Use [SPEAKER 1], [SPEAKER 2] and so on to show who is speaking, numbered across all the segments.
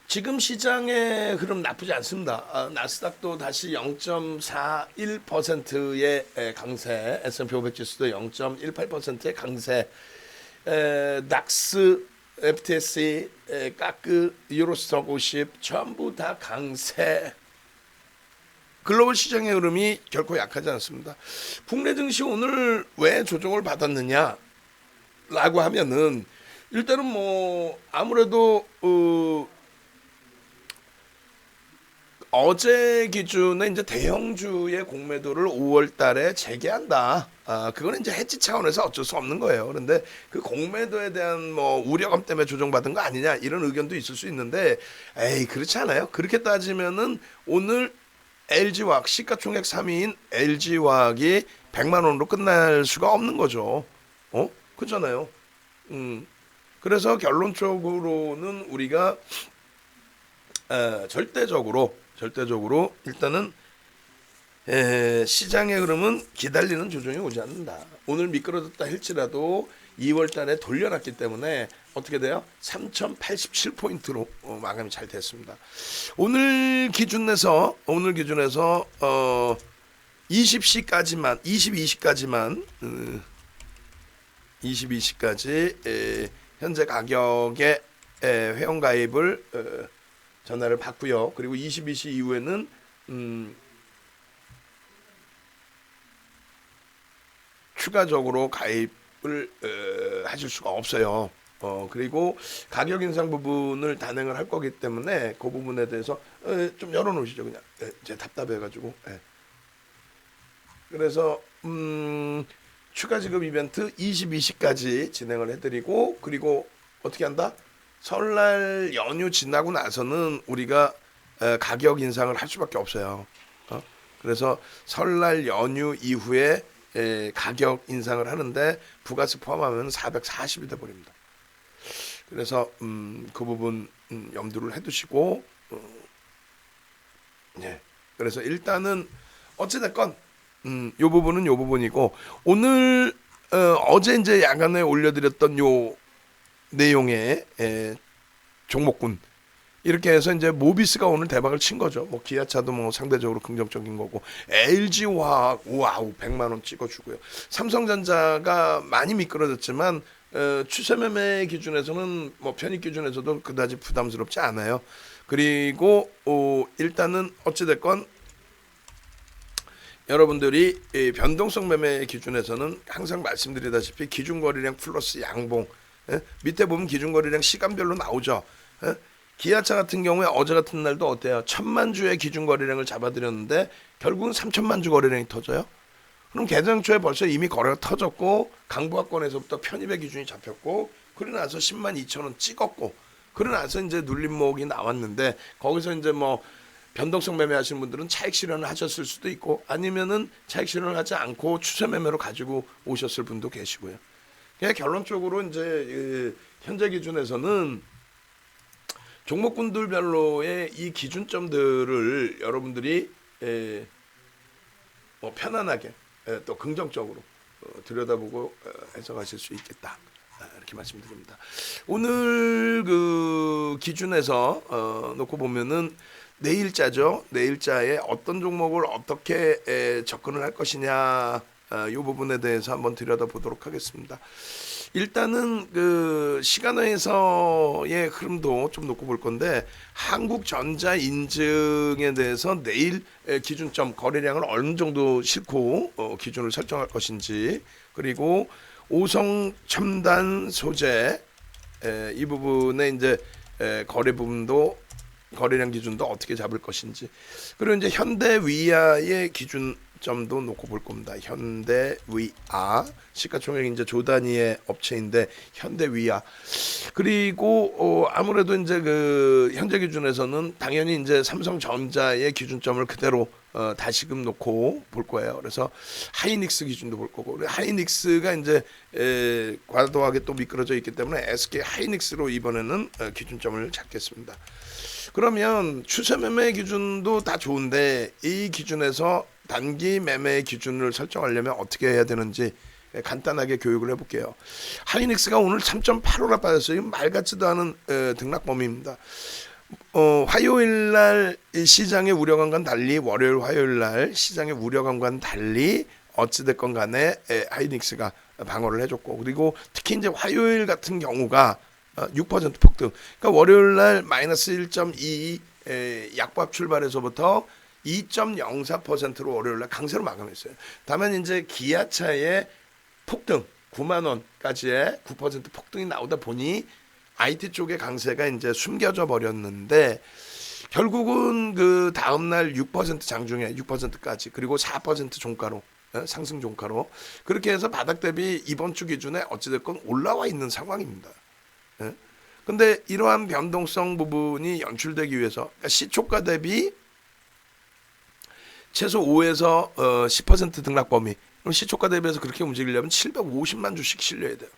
[SPEAKER 1] 지금 시장의 흐름 나쁘지 않습니다. 나스닥도 다시 0.41%의 강세, S&P 500 지수도 0.18%의 강세, 낙스, FTSE, 까크, 유로스톡 50 전부 다 강세. 글로벌 시장의 흐름이 결코 약하지 않습니다. 국내 증시 오늘 왜 조정을 받았느냐라고 하면은 일단은 뭐 아무래도 어제 기준에 이제 대형주의 공매도를 5월 달에 재개한다. 그거는 이제 해지 차원에서 어쩔 수 없는 거예요. 그런데 그 공매도에 대한 뭐 우려감 때문에 조정받은 거 아니냐 이런 의견도 있을 수 있는데, 에이, 그렇지 않아요. 그렇게 따지면은 오늘 LG화학 시가총액 3위인 LG화학이 100만 원으로 끝날 수가 없는 거죠. 그렇잖아요. 그래서 결론적으로는 우리가 절대적으로 일단은 시장의 흐름은 기다리는 조정이 오지 않는다. 오늘 미끄러졌다 할지라도 2월 달에 돌려놨기 때문에 어떻게 돼요? 3087포인트로 마감이 잘 됐습니다. 오늘 기준에서 22시까지 현재 가격의 회원가입을 전화를 받고요. 그리고 22시 이후에는 추가적으로 가입을 하실 수가 없어요. 그리고 가격 인상 부분을 단행을 할 거기 때문에 그 부분에 대해서 좀 열어놓으시죠. 그냥 제가 답답해가지고. 그래서 추가 지급 이벤트 22시까지 진행을 해드리고, 그리고 어떻게 한다? 설날 연휴 지나고 나서는 우리가 가격 인상을 할 수밖에 없어요. 그래서 설날 연휴 이후에 가격 인상을 하는데 부가세 포함하면 440이 돼버립니다. 그래서 그 부분 염두를 해두시고, 그래서 일단은 어찌됐건 요 부분은 요 부분이고, 오늘 어제 이제 야간에 올려드렸던 요 내용의 종목군 이렇게 해서 이제 모비스가 오늘 대박을 친 거죠. 뭐 기아차도 뭐 상대적으로 긍정적인 거고, LG화학 와우 100만 원 찍어주고요. 삼성전자가 많이 미끄러졌지만 추세 매매 기준에서는 뭐 편입 기준에서도 그다지 부담스럽지 않아요. 그리고 일단은 어찌 됐건 여러분들이 변동성 매매 기준에서는 항상 말씀드리다시피 기준거래량 플러스 양봉, 밑에 보면 기준거래량 시간별로 나오죠. 기아차 같은 경우에 어제 같은 날도 어때요? 1000만 주의 기준거래량을 잡아드렸는데 결국은 3000만 주 거래량이 터져요. 그럼 개장 초에 벌써 이미 거래가 터졌고, 강부하권에서부터 편입의 기준이 잡혔고, 그러고 나서 10만 2천 원 찍었고, 그러고 나서 이제 눌림목이 나왔는데, 거기서 이제 뭐 변동성 매매하시는 분들은 차익 실현을 하셨을 수도 있고, 아니면은 차익 실현을 하지 않고 추세 매매로 가지고 오셨을 분도 계시고요. 그냥 결론적으로 이제 현재 기준에서는 종목군들별로의 이 기준점들을 여러분들이 뭐 편안하게 또 긍정적으로 들여다보고 해석하실 수 있겠다, 이렇게 말씀드립니다. 오늘 그 기준에서 놓고 보면은 내일자죠. 내일자에 어떤 종목을 어떻게 접근을 할 것이냐, 이 부분에 대해서 한번 들여다보도록 하겠습니다. 일단은 그 시간외에서의 흐름도 좀 놓고 볼 건데, 한국전자 인증에 대해서 내일 기준점 거래량을 어느 정도 싣고 기준을 설정할 것인지, 그리고 오성 첨단 소재 이 부분에 이제 거래 부분도 거래량 기준도 어떻게 잡을 것인지, 그리고 이제 현대위아의 기준점도 놓고 볼 겁니다. 현대위아 시가총액 이제 조 단위의 업체인데 현대위아, 그리고 아무래도 이제 그 현재 기준에서는 당연히 이제 삼성전자의 기준점을 그대로 다시금 놓고 볼 거예요. 그래서 하이닉스 기준도 볼 거고, 하이닉스가 이제 과도하게 또 미끄러져 있기 때문에 SK 하이닉스로 이번에는 기준점을 잡겠습니다. 그러면 추세 매매 기준도 다 좋은데, 이 기준에서 단기 매매 기준을 설정하려면 어떻게 해야 되는지 간단하게 교육을 해볼게요. 하이닉스가 오늘 3.85나 빠졌어요. 말 같지도 않은 등락범위입니다. 화요일 날 시장의 우려감과는 달리 월요일 화요일 날 시장의 우려감과는 달리 어찌됐건 간에 하이닉스가 방어를 해줬고, 그리고 특히 이제 화요일 같은 경우가 6% 폭등. 그러니까 월요일 날 마이너스 1.2 약밥 출발에서부터 2.04%로 월요일 날 강세로 마감했어요. 다만 이제 기아차의 폭등 9만 원까지의 9% 폭등이 나오다 보니 IT 쪽의 강세가 이제 숨겨져 버렸는데, 결국은 그 다음 날 6% 장중에 6%까지, 그리고 4% 종가로 상승 종가로 그렇게 해서 바닥 대비 이번 주 기준에 어찌됐건 올라와 있는 상황입니다. 근데 이러한 변동성 부분이 연출되기 위해서, 그러니까 시초가 대비 최소 5에서 10% 등락 범위, 그럼 시초가 대비해서 그렇게 움직이려면 750만 주씩 실려야 돼요.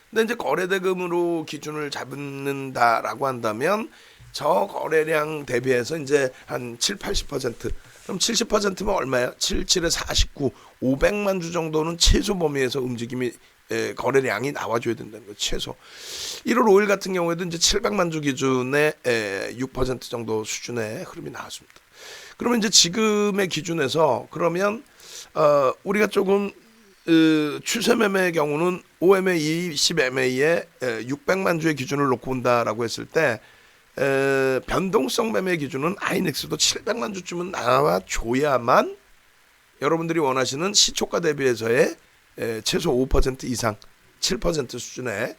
[SPEAKER 1] 근데 이제 거래대금으로 기준을 잡는다라고 한다면 저 거래량 대비해서 이제 한 7, 80%, 그럼 70%면 얼마야? 77에 49, 500만 주 정도는 최소 범위에서 움직임이 거래량이 나와줘야 된다는 거죠. 최소. 1월 5일 같은 경우에도 이제 700만 주 기준에 6% 정도 수준의 흐름이 나왔습니다. 그러면 이제 지금의 기준에서 그러면 우리가 조금 추세 매매의 경우는 OMA 20MA에 600만 주의 기준을 놓고 본다라고 했을 때 변동성 매매 기준은 하이닉스도 700만 주쯤은 나와줘야만 여러분들이 원하시는 시초가 대비해서의 최소 5% 이상 7% 수준의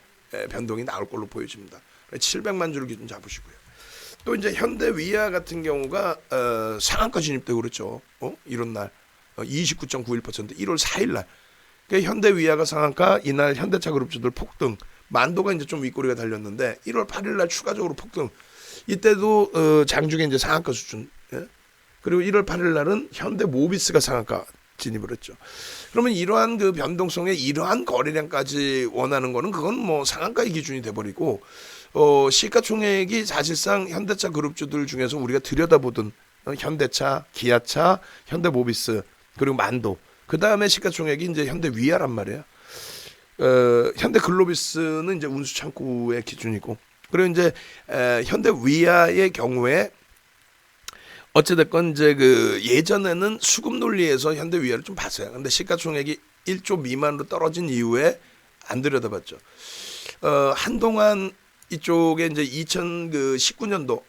[SPEAKER 1] 변동이 나올 걸로 보여집니다. 700만 주를 기준 잡으시고요. 또 이제 현대 위아 같은 경우가 상한가 진입되고 그랬죠. 이런 날 29.91% 1월 4일 날. 그러니까 현대 위아가 상한가, 이날 현대차 그룹주들 폭등, 만도가 이제 좀 윗꼬리가 달렸는데 1월 8일 날 추가적으로 폭등. 이때도 장중에 이제 상한가 수준. 예? 그리고 1월 8일 날은 현대 모비스가 상한가 진입을 했죠. 그러면 이러한 그 변동성의 이러한 거래량까지 원하는 거는 그건 뭐 상한가의 기준이 돼버리고, 시가총액이 사실상 현대차 그룹주들 중에서 우리가 들여다보던 현대차, 기아차, 현대모비스, 그리고 만도, 그 다음에 시가총액이 이제 현대 위아란 말이에요. 현대 글로비스는 이제 운수 창구의 기준이고, 그리고 이제 현대 위아의 경우에 어찌됐건 이제 그 예전에는 수급 논리에서 현대 위아를 좀 봤어요. 근데 시가총액이 1조 미만으로 떨어진 이후에 안 들여다봤죠. 한동안 이쪽에 이제 2019년도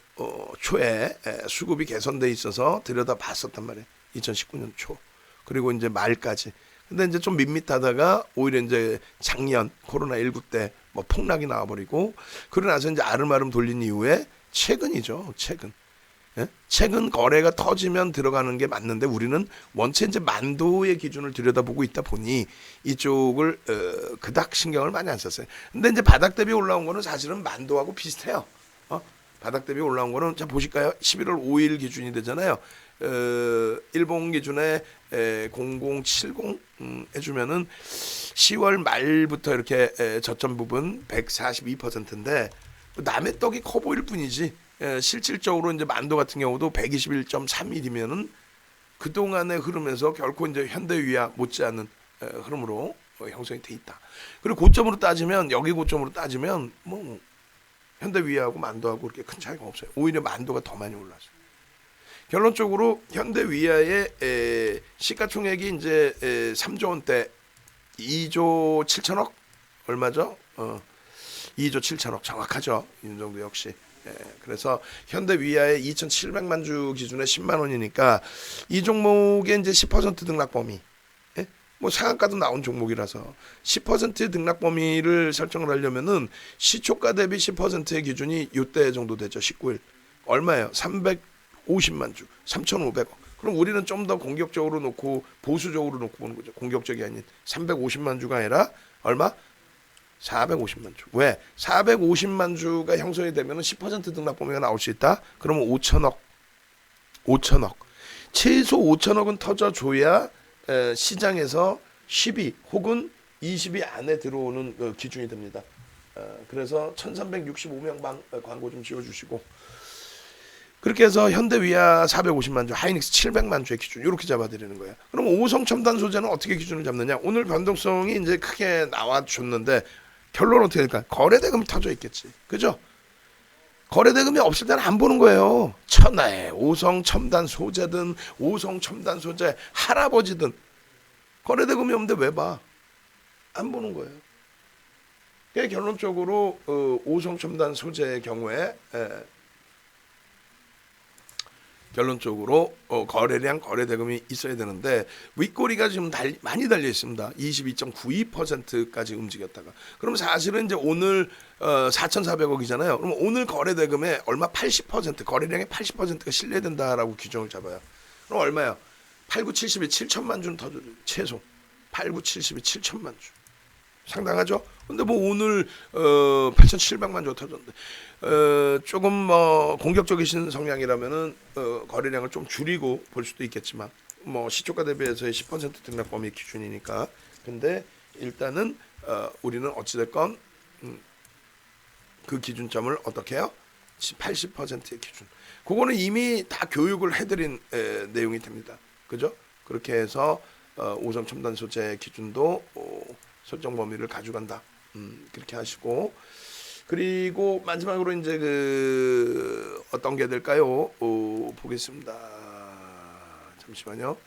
[SPEAKER 1] 초에 수급이 개선돼 있어서 들여다봤었단 말이에요. 2019년 초. 그리고 이제 말까지. 근데 이제 좀 밋밋하다가 오히려 이제 작년 코로나19 때 뭐 폭락이 나와버리고, 그러고 나서 이제 아름아름 돌린 이후에 최근이죠. 최근 거래가 터지면 들어가는 게 맞는데 우리는 원체 이제 만도의 기준을 들여다보고 있다 보니 이쪽을 그닥 신경을 많이 안 썼어요. 근데 이제 바닥 대비 올라온 거는 사실은 만도하고 비슷해요. 바닥 대비 올라온 거는 자 보실까요? 11월 5일 기준이 되잖아요. 일본 기준에 0070 해주면은 10월 말부터 이렇게 저점 부분 142%인데 남의 떡이 커 보일 뿐이지 실질적으로 이제 만도 같은 경우도 121.31이면은 그 동안의 흐름에서 결코 이제 현대 위아 못지않은 흐름으로 형성이 돼 있다. 그리고 고점으로 따지면 여기 고점으로 따지면 뭐 현대 위아하고 만도하고 그렇게 큰 차이가 없어요. 오히려 만도가 더 많이 올랐어요. 결론적으로 현대 위아의 시가총액이 이제 3조 원대 2조 7천억 얼마죠? 2조 7천억 정확하죠. 이 정도 역시. 그래서 현대 위아의 2,700만 주 기준에 10만 원이니까 이 종목의 이제 10% 등락 범위. 뭐 상한가도 나온 종목이라서 10% 등락 범위를 설정을 하려면은 시초가 대비 10%의 기준이 이때 정도 되죠. 19일. 얼마예요? 350만 주, 3,500억. 그럼 우리는 좀 더 공격적으로 놓고 보수적으로 놓고 보는 거죠. 공격적이 아닌 350만 주가 아니라 얼마? 450만 주. 왜? 450만 주가 형성이 되면 10% 등락 범위가 나올 수 있다. 그러면 5천억. 최소 5천억은 터져줘야 시장에서 10위 혹은 20위 안에 들어오는 그 기준이 됩니다. 그래서 1365명 광고 좀 지어주시고, 그렇게 해서 현대 위아 450만 주, 하이닉스 700만 주의 기준 이렇게 잡아드리는 거예요. 그럼 오성 첨단 소재는 어떻게 기준을 잡느냐? 오늘 변동성이 이제 크게 나와줬는데 결론 어떻게 될까? 거래대금이 터져 있겠지, 그죠? 거래대금이 없을 때는 안 보는 거예요. 천하에 오성 첨단 소재든 오성 첨단 소재 할아버지든 거래대금이 없는데 왜 봐? 안 보는 거예요. 그러니까 결론적으로 오성 첨단 소재의 경우에 결론적으로 거래량 거래대금이 있어야 되는데 윗꼬리가 지금 많이 달려 있습니다. 22.92%까지 움직였다가 그럼 사실은 이제 오늘 4,400억이잖아요. 그럼 오늘 거래대금의 얼마 80% 거래량의 80%가 실려야 된다라고 규정을 잡아요. 그럼 얼마야? 8, 9, 72 7천만 주는 더 줘요. 최소 8, 9, 72 7천만 주. 상당하죠? 근데 뭐 오늘 8,700만 주 터졌는데 조금 뭐 공격적이신 성향이라면은 거래량을 좀 줄이고 볼 수도 있겠지만 뭐 시초가 대비해서의 10% 등락 범위 기준이니까. 근데 일단은 우리는 어찌됐건 그 기준점을 어떻게 해요? 80%의 기준. 그거는 이미 다 교육을 해드린 내용이 됩니다. 그죠? 그렇게 해서 오성 첨단 소재 기준도 설정 범위를 가져간다. 그렇게 하시고 그리고 마지막으로 이제 그 어떤 게 될까요? 보겠습니다. 잠시만요.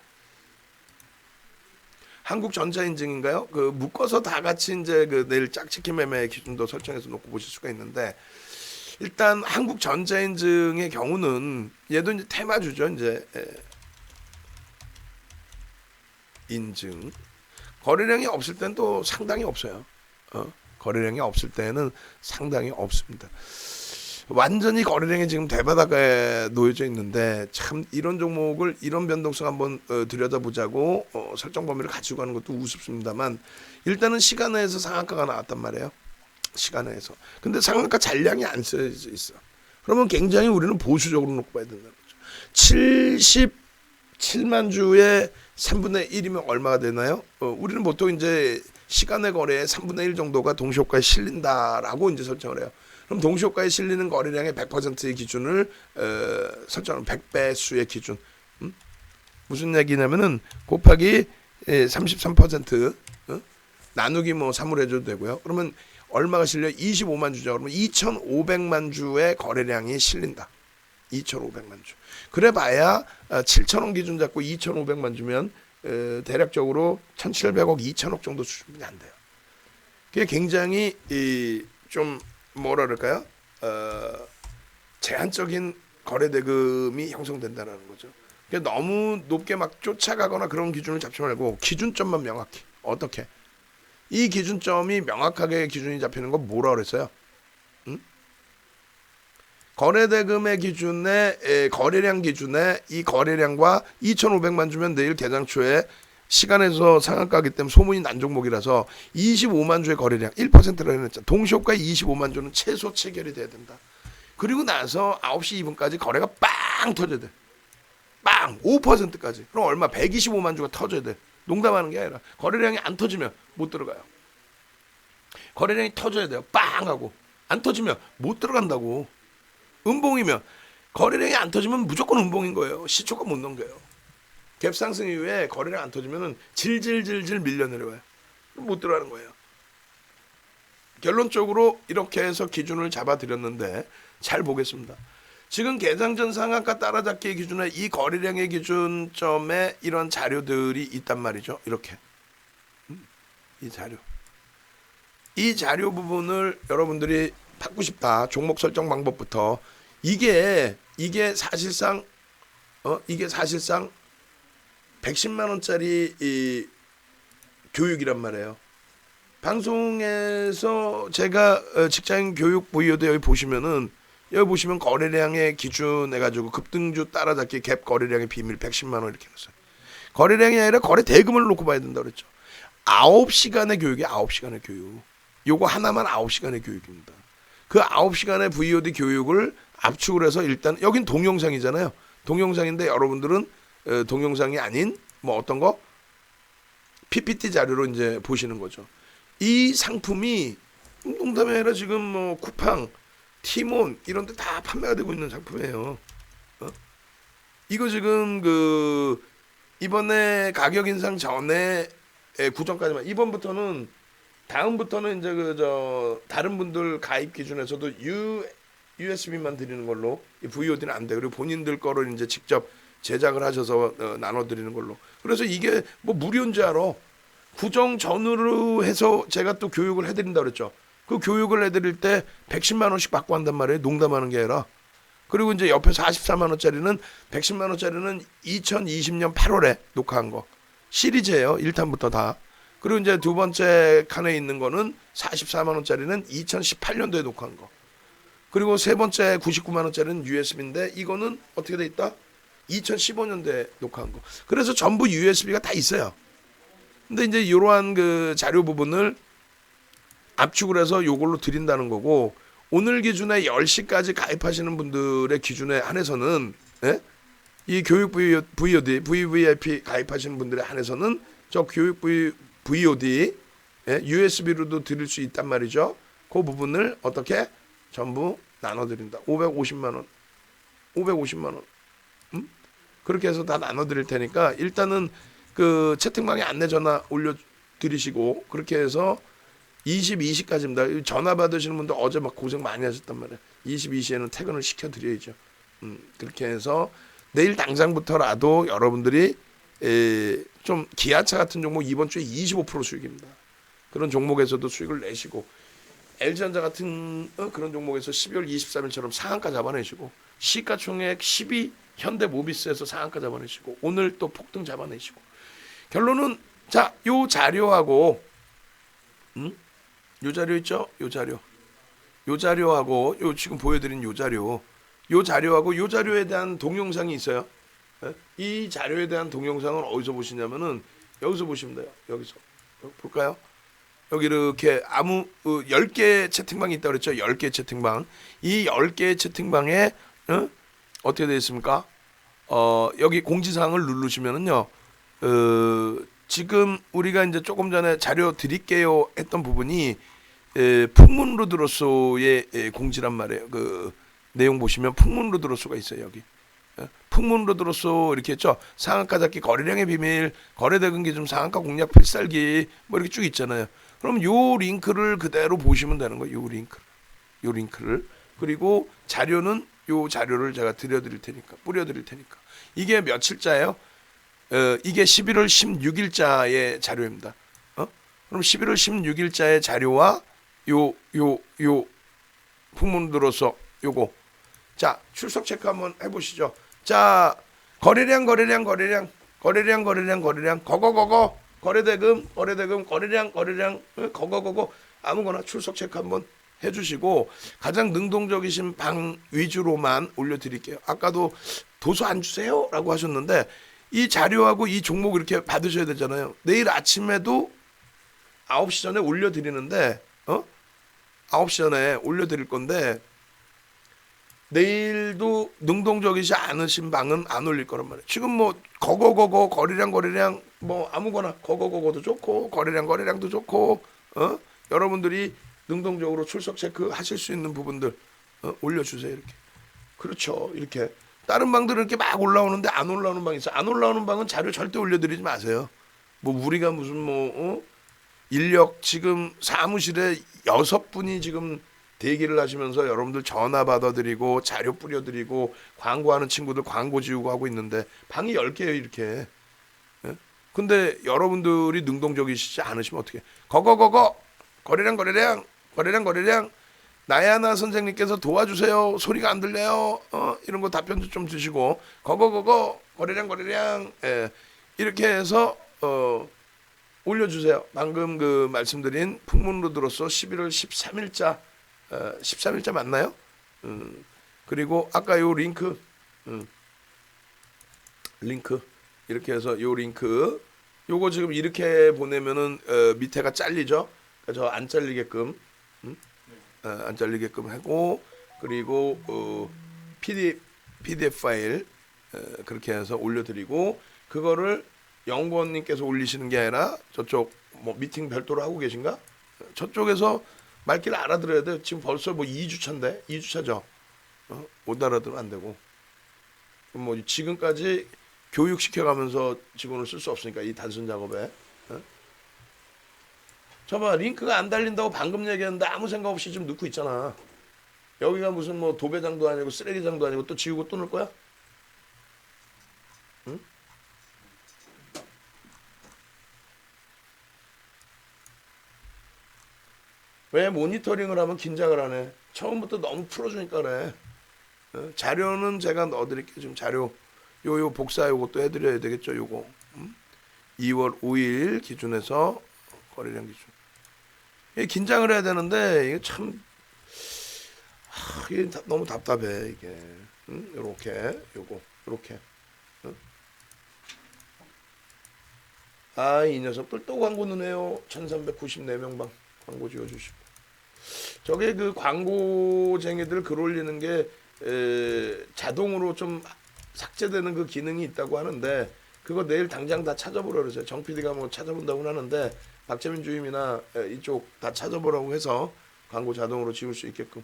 [SPEAKER 1] 한국전자인증인가요? 그 묶어서 다 같이 이제 그 내일 짝짓기 매매 기준도 설정해서 놓고 보실 수가 있는데 일단 한국전자인증의 경우는 얘도 이제 테마주죠. 이제 인증 거래량이 없을 때는 또 상당히 없어요. 거래량이 없을 때는 상당히 없습니다. 완전히 거래량이 지금 대바닥에 놓여져 있는데 참 이런 종목을 이런 변동성 한번 들여다보자고 설정 범위를 가지고 가는 것도 우습습니다만 일단은 시간에서 상한가가 나왔단 말이에요. 시간에서. 근데 상한가 잔량이 안 쓰여져 있어. 그러면 굉장히 우리는 보수적으로 놓고 봐야 된다는 거죠. 77만 주의 3분의 1이면 얼마가 되나요? 우리는 보통 이제 시간의 거래의 3분의 1 정도가 동시효과에 실린다라고 이제 설정을 해요. 그럼 동시효과에 실리는 거래량의 100%의 기준을 설정하는 100배수의 기준. 무슨 얘기냐면은 곱하기 33% 나누기 뭐 3으로 해줘도 되고요. 그러면 얼마가 실려? 25만 주죠. 그러면 2,500만 주의 거래량이 실린다. 2,500만 주. 그래 봐야 7,000원 기준 잡고 2,500만 주면 대략적으로 1,700억, 2,000억 정도 수준이 안 돼요. 그게 굉장히 좀 뭐라 그럴까요? 제한적인 거래대금이 형성된다는 거죠. 그러니까 너무 높게 막 쫓아가거나 그런 기준을 잡지 말고 기준점만 명확히. 어떻게? 이 기준점이 명확하게 기준이 잡히는 건 뭐라 그랬어요? 거래대금의 기준에 거래량 기준에 이 거래량과 2,500만 주면 내일 개장 초에 시간에서 상한가기 때문에 소문이 난 종목이라서 25만 주의 거래량 1%라고 했잖아. 동시효과 25만 주는 최소 체결이 돼야 된다. 그리고 나서 9시 2분까지 거래가 빵 터져야 돼. 빵 5%까지. 그럼 얼마? 125만 주가 터져야 돼. 농담하는 게 아니라 거래량이 안 터지면 못 들어가요. 거래량이 터져야 돼요. 빵 하고. 안 터지면 못 들어간다고. 음봉이면 거래량이 안 터지면 무조건 음봉인 거예요. 시초가 못 넘겨요. 갭 상승 이후에 거래량 안 터지면 질질질질 밀려 내려와요. 못 들어가는 거예요. 결론적으로 이렇게 해서 기준을 잡아드렸는데 잘 보겠습니다. 지금 개장 전 상한가 따라잡기 기준에 이 거래량의 기준점에 이런 자료들이 있단 말이죠. 이렇게 이 자료 부분을 여러분들이 받고 싶다. 종목 설정 방법부터 이게 사실상 110만 원짜리 이 교육이란 말이에요. 방송에서 제가 직장인 교육 보이어도 여기 보시면 거래량의 기준 해가지고 급등주 따라잡기 갭 거래량의 비밀 110만 원 이렇게 했어요. 거래량이 아니라 거래 대금을 놓고 봐야 된다 그랬죠. 9시간의 교육이 9시간의 교육. 요거 하나만 9시간의 교육입니다. 그 9시간의 VOD 교육을 압축을 해서 일단 여긴 동영상이잖아요. 동영상인데 여러분들은 동영상이 아닌 뭐 어떤 거 PPT 자료로 이제 보시는 거죠. 이 상품이 농담이 아니라 지금 뭐 쿠팡, 티몬 이런 데 다 판매가 되고 있는 상품이에요. 이거 지금 그 이번에 가격 인상 전에 구정까지만 다음부터는 이제 다른 분들 가입 기준에서도 USB만 드리는 걸로. 이 VOD는 안 돼. 그리고 본인들 거를 이제 직접 제작을 하셔서 나눠 드리는 걸로. 그래서 이게 뭐 무료인 줄 알아. 구정 전후로 해서 제가 또 교육을 해드린다 그랬죠. 그 교육을 해드릴 때 110만 원씩 받고 한단 말이에요. 농담하는 게 아니라. 그리고 이제 옆에 44만 원짜리는 110만 원짜리는 2020년 8월에 녹화한 거 시리즈예요. 1탄부터 다. 그리고 이제 두 번째 칸에 있는 거는 44만 원짜리는 2018년도에 녹화한 거. 그리고 세 번째 99만 원짜리는 USB인데 이거는 어떻게 돼 있다? 2015년도에 녹화한 거. 그래서 전부 USB가 다 있어요. 근데 이제 이러한 그 자료 부분을 압축을 해서 요걸로 드린다는 거고, 오늘 기준에 10시까지 가입하시는 분들의 기준에 한해서는, 예? 이 교육 VOD, VVIP 가입하시는 분들에 한해서는 저 교육 VOD USB로도 드릴 수 있단 말이죠. 그 부분을 어떻게 전부 나눠드린다. 550만 원, 550만 원. 그렇게 해서 다 나눠드릴 테니까 일단은 그 채팅방에 안내 전화 올려드리시고, 그렇게 해서 22시까지입니다. 전화 받으시는 분들 어제 막 고생 많이 하셨단 말이에요. 22시에는 퇴근을 시켜드려야죠. 그렇게 해서 내일 당장부터라도 여러분들이 좀 기아차 같은 종목 이번 주에 25% 수익입니다. 그런 종목에서도 수익을 내시고, LG전자 같은 그런 종목에서 12월 23일처럼 상한가 잡아내시고, 시가총액 12 현대모비스에서 상한가 잡아내시고, 오늘 또 폭등 잡아내시고. 결론은 자, 요 자료하고 요 자료 있죠? 요 자료하고 요 지금 보여드린 요 자료하고 요 자료에 대한 동영상이 있어요. 이 자료에 대한 동영상은 어디서 보시냐면은 여기서 보시면 돼요. 여기서 볼까요? 여기 이렇게 10개 채팅방이 있다고 그랬죠. 10개 채팅방. 이 10개 채팅방에 어떻게 되어 있습니까? 여기 공지사항을 누르시면은요. 지금 우리가 이제 조금 전에 자료 드릴게요 했던 부분이 풍문로드로서의 공지란 말이에요. 그 내용 보시면 풍문로드로서가 있어요. 여기 풍문로드로서 이렇게 했죠. 상한가 잡기, 거래량의 비밀, 거래대금 기준, 상한가 공략 필살기 뭐 이렇게 쭉 있잖아요. 그럼 요 링크를 그대로 보시면 되는 거예요. 요 링크를. 그리고 자료는 요 자료를 제가 뿌려드릴 테니까. 이게 며칠자예요? 이게 11월 16일자의 자료입니다. 그럼 11월 16일자의 자료와 요 풍문으로서 요거. 자, 출석 체크 한번 해보시죠. 자, 거래량, 거거, 거래대금, 거래량, 거거, 아무거나 출석 체크 한번 해주시고, 가장 능동적이신 방 위주로만 올려드릴게요. 아까도 도서 안 주세요 라고 하셨는데, 이 자료하고 이 종목 이렇게 받으셔야 되잖아요. 내일 아침에도 9시 전에 올려드리는데, 9시 전에 올려드릴 건데, 내일도 능동적이지 않으신 방은 안 올릴 거란 말이에요. 지금 뭐 거거 거래량 뭐 아무거나 거거도 좋고 거래량도 좋고 여러분들이 능동적으로 출석 체크 하실 수 있는 부분들 올려주세요. 이렇게. 그렇죠. 이렇게 다른 방들은 이렇게 막 올라오는데 안 올라오는 방이 있어요. 안 올라오는 방은 자료 절대 올려드리지 마세요. 뭐 우리가 무슨 인력 지금 사무실에 6분이 지금 대기를 하시면서 여러분들 전화 받아드리고 자료 뿌려드리고 광고하는 친구들 광고 지우고 하고 있는데 방이 10개예요 이렇게. 근데 여러분들이 능동적이시지 않으시면 어떻게? 거거 거래량 나야나 선생님께서 도와주세요. 소리가 안 들려요. 이런 거 답변도 좀 주시고 거거 거래량 이렇게 해서 올려주세요. 방금 그 말씀드린 풍문로드로서 11월 13일자 13일자 맞나요? 그리고 아까 요 링크 이렇게 해서 요 링크 요거 지금 이렇게 보내면은 밑에가 잘리죠. 그러니까 저 안 잘리게끔 안 잘리게끔 하고, 그리고 PDF 파일 그렇게 해서 올려드리고, 그거를 연구원님께서 올리시는 게 아니라 저쪽 뭐 미팅 별도로 하고 계신가? 저쪽에서 말귀를 알아들어야 돼. 지금 벌써 뭐 2주차인데 2주차죠. 못 알아들으면 안 되고. 뭐 지금까지 교육시켜가면서 직원을 쓸 수 없으니까 이 단순 작업에. 저봐 링크가 안 달린다고 방금 얘기했는데 아무 생각 없이 좀 넣고 있잖아. 여기가 무슨 뭐 도배장도 아니고 쓰레기장도 아니고 또 지우고 또 넣을 거야? 응? 왜 모니터링을 하면 긴장을 하네? 처음부터 너무 풀어주니까 그래. 자료는 제가 넣어드릴게요. 지금 자료 요 복사 요것도 해드려야 되겠죠. 요거 2월 5일 기준에서 거래량 기준. 이게 긴장을 해야 되는데 이게 참 이게 너무 답답해 이게. 요렇게 요거 요렇게. 아 이 녀석들 또 광고 넣네요. 1394명 방 광고 지어주시고. 저게 그 광고쟁이들 글 올리는 게 자동으로 좀 삭제되는 그 기능이 있다고 하는데 그거 내일 당장 다 찾아보라 그러세요. 정 PD가 뭐 찾아본다고 하는데 박재민 주임이나 이쪽 다 찾아보라고 해서 광고 자동으로 지울 수 있게끔.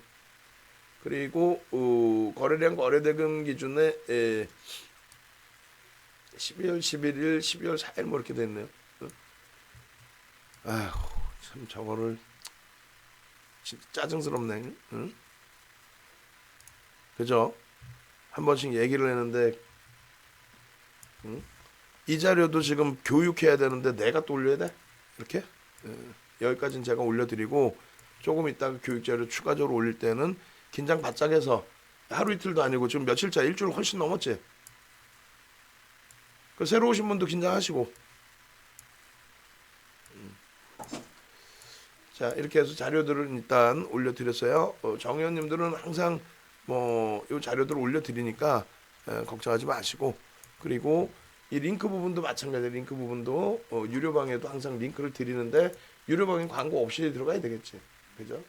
[SPEAKER 1] 그리고 거래량 거래대금 기준에 12월 11일, 12월 4일 뭐 이렇게 됐네요. 아휴 참 저거를 진짜 짜증스럽네. 응? 그죠? 한 번씩 얘기를 했는데 이 자료도 지금 교육해야 되는데 내가 또 올려야 돼? 이렇게? 여기까지는 제가 올려드리고 조금 이따가 교육 자료 추가적으로 올릴 때는 긴장 바짝 해서 하루 이틀도 아니고 지금 며칠차 일주일 훨씬 넘었지? 그 새로 오신 분도 긴장하시고 자 이렇게 해서 자료들을 일단 올려드렸어요. 정 의원님들은 항상 뭐 이 자료들을 올려드리니까 걱정하지 마시고 그리고 이 링크 부분도 마찬가지예요. 링크 부분도 유료방에도 항상 링크를 드리는데 유료방엔 광고 없이 들어가야 되겠지. 그죠?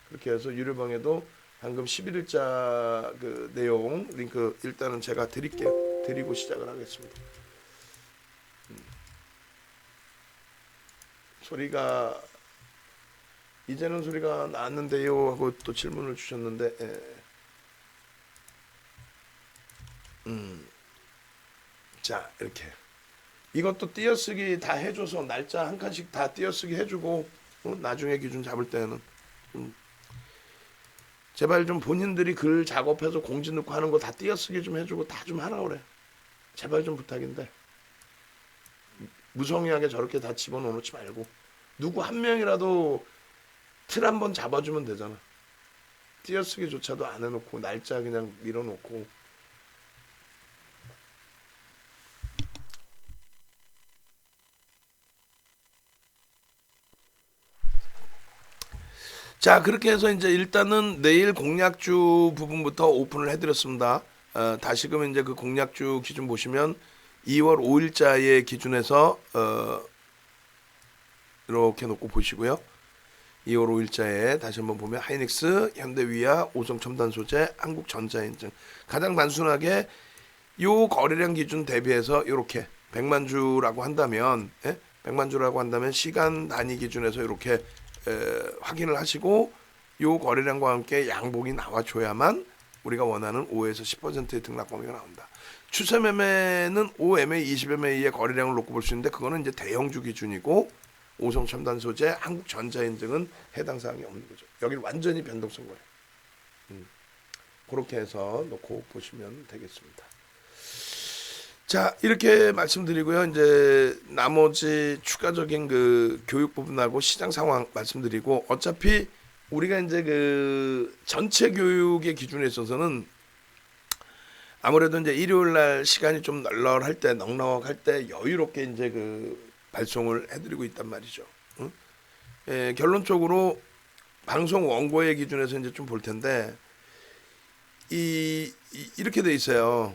[SPEAKER 1] 그렇게 해서 유료방에도 방금 11일자 그 내용 링크 일단은 제가 드릴게요. 드리고 시작을 하겠습니다. 소리가 이제는 소리가 나왔는데요 하고 또 질문을 주셨는데 자 이렇게 이것도 띄어쓰기 다 해줘서 날짜 한 칸씩 다 띄어쓰기 해주고 나중에 기준 잡을 때는 제발 좀 본인들이 글 작업해서 공지 넣고 하는 거 다 띄어쓰기 좀 해주고 다 좀 하라 그래. 제발 좀 부탁인데 무성의하게 저렇게 다 집어넣지 말고 누구 한 명이라도 틀 한번 잡아주면 되잖아. 띄어쓰기조차도 안 해놓고 날짜 그냥 밀어놓고 자 그렇게 해서 이제 일단은 내일 공약주 부분부터 오픈을 해드렸습니다. 다시금 이제 그 공약주 기준 보시면 2월 5일자의 기준에서 이렇게 놓고 보시고요. 2월 5일자에 다시 한번 보면 하이닉스, 현대위아, 오성첨단소재, 한국전자인증 가장 단순하게 요 거래량 기준 대비해서 이렇게 100만 주라고 한다면 100만 주라고 한다면 시간 단위 기준에서 이렇게 확인을 하시고 요 거래량과 함께 양봉이 나와줘야만 우리가 원하는 5에서 10%의 등락 범위가 나온다. 추세 매매는 5MA, 20MA의 거래량을 놓고 볼 수 있는데 그거는 이제 대형주 기준이고 오성첨단 소재, 한국전자인증은 해당 사항이 없는 거죠. 여기는 완전히 변동성 거래요. 그렇게 해서 놓고 보시면 되겠습니다. 자 이렇게 말씀드리고요. 이제 나머지 추가적인 그 교육 부분하고 시장 상황 말씀드리고 어차피 우리가 이제 그 전체 교육의 기준에 있어서는 아무래도 이제 일요일 날 시간이 좀 널널할 때 넉넉할 때 여유롭게 이제 그 발송을 해드리고 있단 말이죠. 결론적으로 방송 원고의 기준에서 이제 좀 볼 텐데 이렇게 돼 있어요.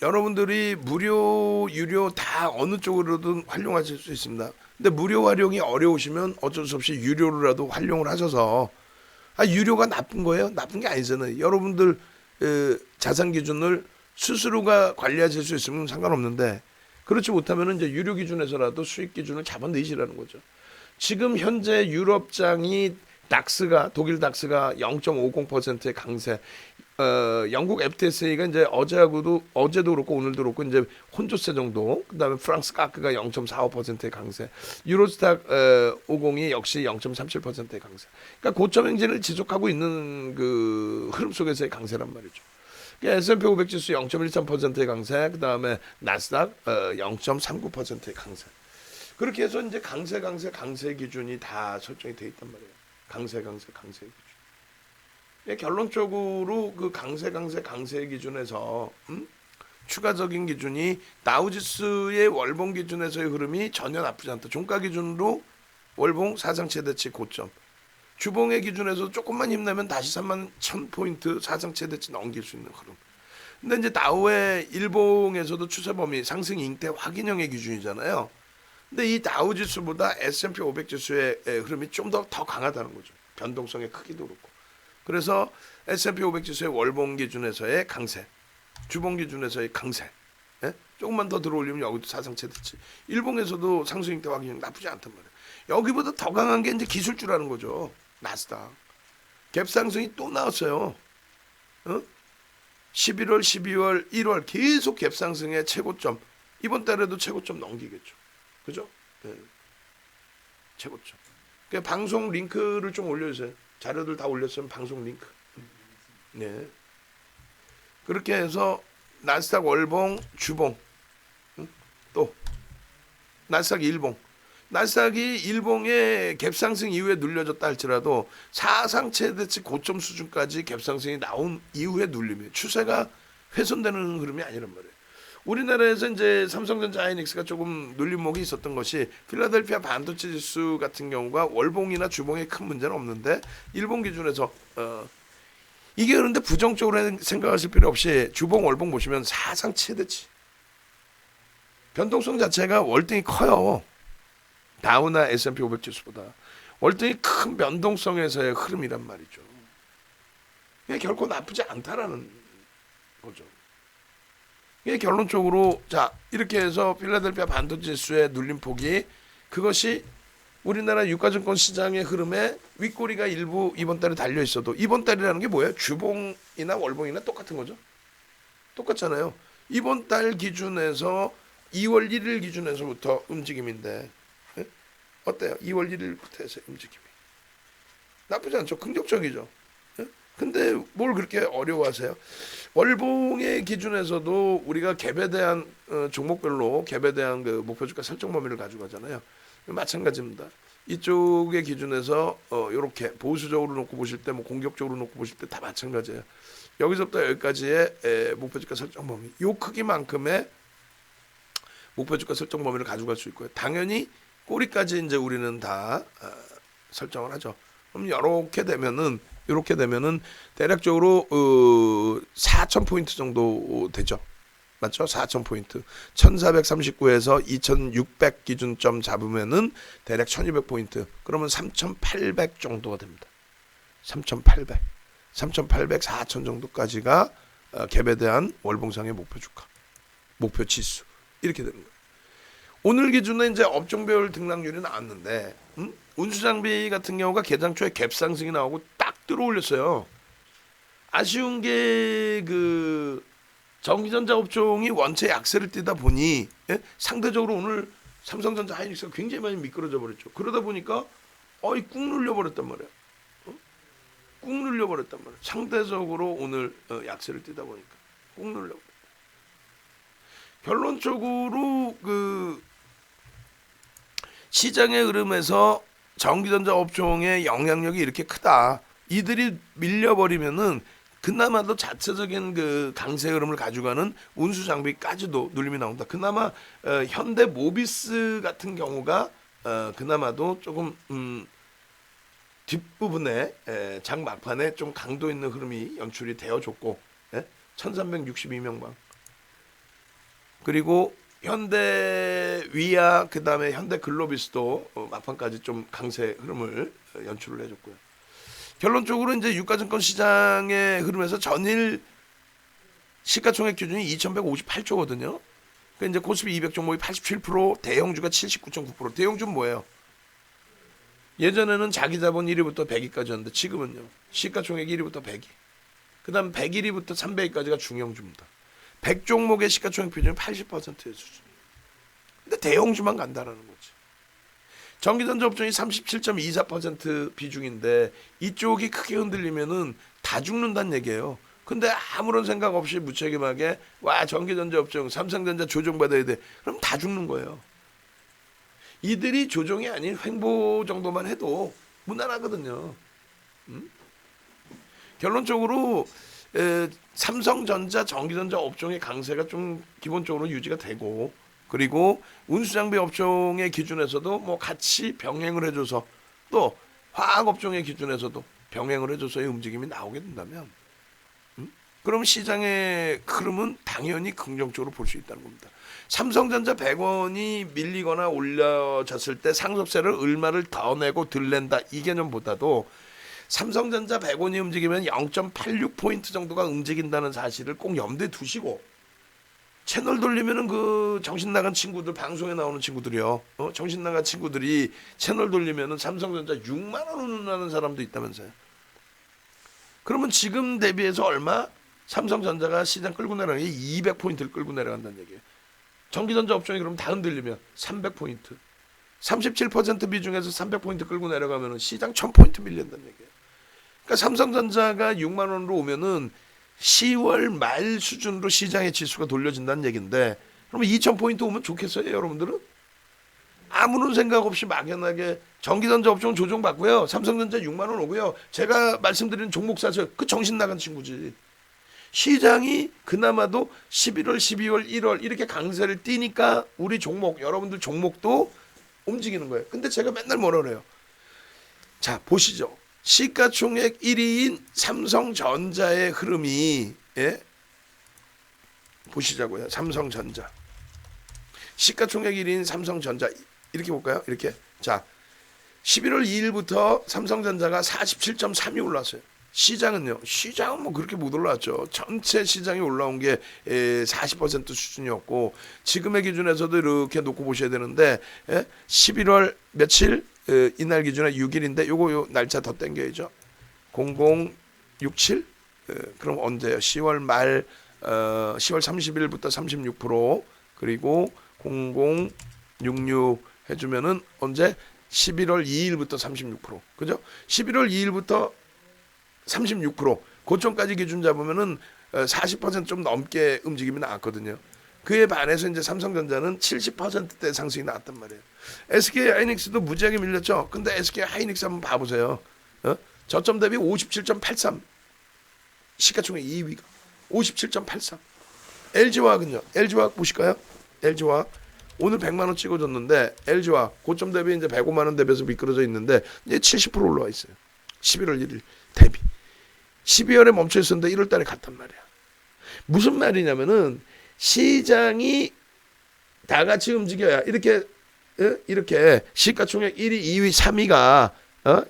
[SPEAKER 1] 여러분들이 무료, 유료 다 어느 쪽으로든 활용하실 수 있습니다. 근데 무료 활용이 어려우시면 어쩔 수 없이 유료로라도 활용을 하셔서 유료가 나쁜 거예요? 나쁜 게 아니잖아요. 여러분들 자산 기준을 스스로가 관리하실 수 있으면 상관없는데 그렇지 못하면 이제 유료 기준에서라도 수익 기준을 잡아내시라는 거죠. 지금 현재 유럽장이 독일 닥스가 0.50%의 강세 영국 FTSE가 이제 어제도 그렇고 오늘도 그렇고 이제 혼조세 정도. 그다음에 프랑스 까크가 0.45%의 강세. 유로스탁 50이 역시 0.37%의 강세. 그러니까 고점 행진을 지속하고 있는 그 흐름 속에서의 강세란 말이죠. 그러니까 S&P 500 지수 0.13%의 강세. 그다음에 나스닥 0.39%의 강세. 그렇게 해서 이제 강세 기준이 다 설정이 돼 있단 말이에요. 강세 기준. 결론적으로 그 강세 기준에서 추가적인 기준이 다우지수의 월봉 기준에서의 흐름이 전혀 나쁘지 않다. 종가 기준으로 월봉 사상 최대치 고점. 주봉의 기준에서 조금만 힘내면 다시 31,000포인트 사상 최대치 넘길 수 있는 흐름. 근데 이제 다우의 일봉에서도 추세 범위 상승 잉태 확인형의 기준이잖아요. 근데 이 다우지수보다 S&P 500 지수의 흐름이 좀 더 강하다는 거죠. 변동성의 크기도 그렇고. 그래서 S&P 500 지수의 월봉 기준에서의 강세, 주봉 기준에서의 강세, 예? 조금만 더 들어올리면 여기도 사상 최대치. 일봉에서도 상승 잉태 확인형 나쁘지 않단 말이에요. 여기보다 더 강한 게 이제 기술주라는 거죠. 나스닥. 갭 상승이 또 나왔어요. 11월, 12월, 1월 계속 갭 상승의 최고점. 이번 달에도 최고점 넘기겠죠. 그죠? 네. 최고점. 그러니까 방송 링크를 좀 올려주세요. 자료들 다 올렸으면 방송 링크. 네. 그렇게 해서 나스닥 월봉, 주봉, 또 나스닥 일봉. 나스닥이 일봉의 갭상승 이후에 눌려졌다 할지라도 사상 최대치 고점 수준까지 갭상승이 나온 이후에 눌림이에요. 추세가 훼손되는 흐름이 아니란 말이에요. 우리나라에서 이제 삼성전자 하이닉스가 조금 눌림목이 있었던 것이 필라델피아 반도체 지수 같은 경우가 월봉이나 주봉에 큰 문제는 없는데 일본 기준에서 이게 그런데 부정적으로 생각하실 필요 없이 주봉 월봉 보시면 사상 최대치 변동성 자체가 월등히 커요. 다우나 S&P 500 지수보다 월등히 큰 변동성에서의 흐름이란 말이죠. 이게 결코 나쁘지 않다라는 거죠. 이게 결론적으로 자 이렇게 해서 필라델피아 반도체 지수의 눌림폭이 그것이 우리나라 유가증권 시장의 흐름에 윗꼬리가 일부 이번 달에 달려 있어도 이번 달이라는 게 뭐예요? 주봉이나 월봉이나 똑같은 거죠. 똑같잖아요. 이번 달 기준에서 2월 1일 기준에서부터 움직임인데 예? 어때요? 2월 1일부터 해서 움직임이 나쁘지 않죠. 긍정적이죠. 근데 뭘 그렇게 어려워하세요? 월봉의 기준에서도 우리가 갭에 대한 종목별로 갭에 대한 그 목표주가 설정 범위를 가지고 가잖아요. 마찬가지입니다. 이쪽의 기준에서 이렇게 보수적으로 놓고 보실 때, 뭐 공격적으로 놓고 보실 때 다 마찬가지예요. 여기서부터 여기까지의 목표주가 설정 범위, 요 크기만큼의 목표주가 설정 범위를 가져갈 수 있고요. 당연히 꼬리까지 이제 우리는 다 설정을 하죠. 그럼 이렇게 되면은 대략적으로 4,000포인트 정도 되죠. 맞죠? 4,000포인트. 1,439에서 2,600 기준점 잡으면은 대략 1,200포인트. 그러면 3,800 정도가 됩니다. 3,800, 4,000 정도까지가 갭에 대한 월봉상의 목표 주가, 목표 지수 이렇게 되는 거예요. 오늘 기준에 이제 업종별 등락률이 나왔는데 운수장비 같은 경우가 개장 초에 갭 상승이 나오고 딱 들어올렸어요. 아쉬운 게 그 전기전자 업종이 원체 약세를 띠다 보니 상대적으로 오늘 삼성전자 하이닉스가 굉장히 많이 미끄러져 버렸죠. 그러다 보니까 꾹 눌려버렸단 말이야. 꾹 눌려버렸단 말이야. 상대적으로 오늘 약세를 띠다 보니까 꾹 눌려버렸다. 결론적으로 그 시장의 흐름에서 전기전자 업종의 영향력이 이렇게 크다. 이들이 밀려버리면은 그나마도 자체적인 그 강세 흐름을 가져가는 운수 장비까지도 눌림이 나온다. 그나마 현대 모비스 같은 경우가 그나마도 조금 뒷부분에 장 막판에 좀 강도 있는 흐름이 연출이 되어줬고 1362명방 그리고 현대 위아 그다음에 현대 글로비스도 막판까지 좀 강세 흐름을 연출을 해줬고요. 결론적으로 이제 유가증권 시장의 흐름에서 전일 시가총액 기준이 2,158조거든요. 그러니까 이제 코스피 200 종목이 87%, 대형주가 79.9%. 대형주는 뭐예요? 예전에는 자기 자본 1위부터 100위까지였는데 지금은요. 시가총액 1위부터 100위. 그다음 101위부터 300위까지가 중형주입니다. 100종목의 시가총액 비중이 80%의 수준. 근데 대형주만 간다라는 거지. 전기전자 업종이 37.24% 비중인데 이쪽이 크게 흔들리면은 다 죽는다는 얘기예요. 근데 아무런 생각 없이 무책임하게 와 전기전자 업종 삼성전자 조정받아야 돼. 그럼 다 죽는 거예요. 이들이 조정이 아닌 횡보 정도만 해도 무난하거든요. 결론적으로 삼성전자 전기전자 업종의 강세가 좀 기본적으로 유지가 되고 그리고 운수장비 업종의 기준에서도 뭐 같이 병행을 해줘서 또 화학 업종의 기준에서도 병행을 해줘서의 움직임이 나오게 된다면 그럼 시장의 흐름은 당연히 긍정적으로 볼 수 있다는 겁니다. 삼성전자 100원이 밀리거나 올려졌을 때 상속세를 얼마를 더 내고 덜 낸다 이 개념보다도 삼성전자 100원이 움직이면 0.86포인트 정도가 움직인다는 사실을 꼭 염두에 두시고 채널 돌리면은 그 정신 나간 친구들 방송에 나오는 친구들이요. 정신 나간 친구들이 채널 돌리면은 삼성전자 6만 원은 나는 사람도 있다면서요. 그러면 지금 대비해서 얼마? 삼성전자가 시장 끌고 내려가는 게 200포인트를 끌고 내려간다는 얘기예요. 전기전자 업종이 그럼 다 흔들리면 300포인트. 37% 비중에서 300포인트 끌고 내려가면은 시장 1000포인트 밀린다는 얘기예요. 그러니까 삼성전자가 6만 원으로 오면은 10월 말 수준으로 시장의 지수가 돌려진다는 얘기인데 그러면 2000포인트 오면 좋겠어요 여러분들은? 아무런 생각 없이 막연하게 전기전자 업종 조정받고요. 삼성전자 6만 원 오고요. 제가 말씀드리는 종목 사세요. 그 정신 나간 친구지. 시장이 그나마도 11월, 12월, 1월 이렇게 강세를 띄니까 우리 종목, 여러분들 종목도 움직이는 거예요. 근데 제가 맨날 뭐라 그래요? 자, 보시죠. 시가총액 1위인 삼성전자의 흐름이 보시자고요. 삼성전자. 시가총액 1위인 삼성전자 이렇게 볼까요? 이렇게. 자, 11월 2일부터 삼성전자가 47.3이 올랐어요. 시장은요. 시장은 뭐 그렇게 못 올랐죠. 전체 시장이 올라온 게 40% 수준이었고 지금의 기준에서도 이렇게 놓고 보셔야 되는데 11월 며칠 이날 기준에 6일인데 요거 날짜 더 당겨야죠. 0067 그럼 언제요? 10월 말 10월 30일부터 36% 그리고 0066 해주면은 언제? 11월 2일부터 36% 그죠? 11월 2일부터 36% 고점까지 기준 잡으면은 40%좀 넘게 움직임이 나왔거든요. 그에 반해서 이제 삼성전자는 70%대 상승이 나왔단 말이에요. SK 하이닉스도 무지하게 밀렸죠. 근데 SK 하이닉스 한번 봐보세요. 저점 대비 57.83 시가총액 2위가 57.83. LG화학은요. LG화학 보실까요? LG화학 오늘 100만 원 찍어줬는데 LG화학 고점 대비 이제 105만 원 대비해서 미끄러져 있는데 이제 70% 올라와 있어요. 11월 1일 대비. 12월에 멈춰 있었는데 1월 달에 갔단 말이야. 무슨 말이냐면은 시장이 다 같이 움직여야 이렇게 시가총액 1위, 2위, 3위가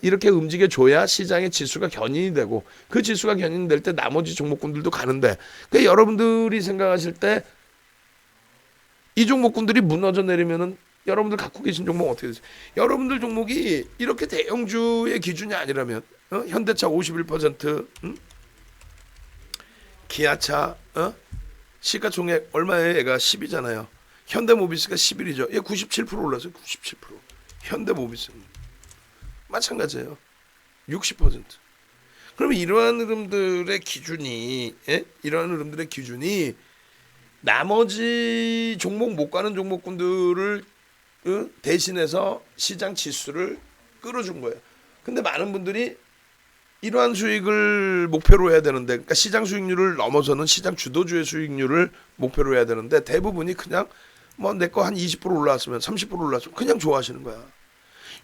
[SPEAKER 1] 이렇게 움직여 줘야 시장의 지수가 견인이 되고 그 지수가 견인될 때 나머지 종목군들도 가는데 그 여러분들이 생각하실 때 이 종목군들이 무너져 내리면은 여러분들 갖고 계신 종목 어떻게 되세요? 여러분들 종목이 이렇게 대형주의 기준이 아니라면 현대차 51%, 기아차 시가총액 얼마예요? 얘가 10이잖아요. 현대모비스가 11이죠. 얘 97% 올랐어요. 97%. 현대모비스는 마찬가지예요. 60%. 그러면 이러한 흐름들의 기준이 나머지 종목 못 가는 종목군들을 대신해서 시장 지수를 끌어준 거예요. 근데 많은 분들이 이러한 수익을 목표로 해야 되는데, 그러니까 시장 수익률을 넘어서는 시장 주도주의 수익률을 목표로 해야 되는데 대부분이 그냥 뭐 내 거 한 20% 올라왔으면 30% 올라왔으면 그냥 좋아하시는 거야.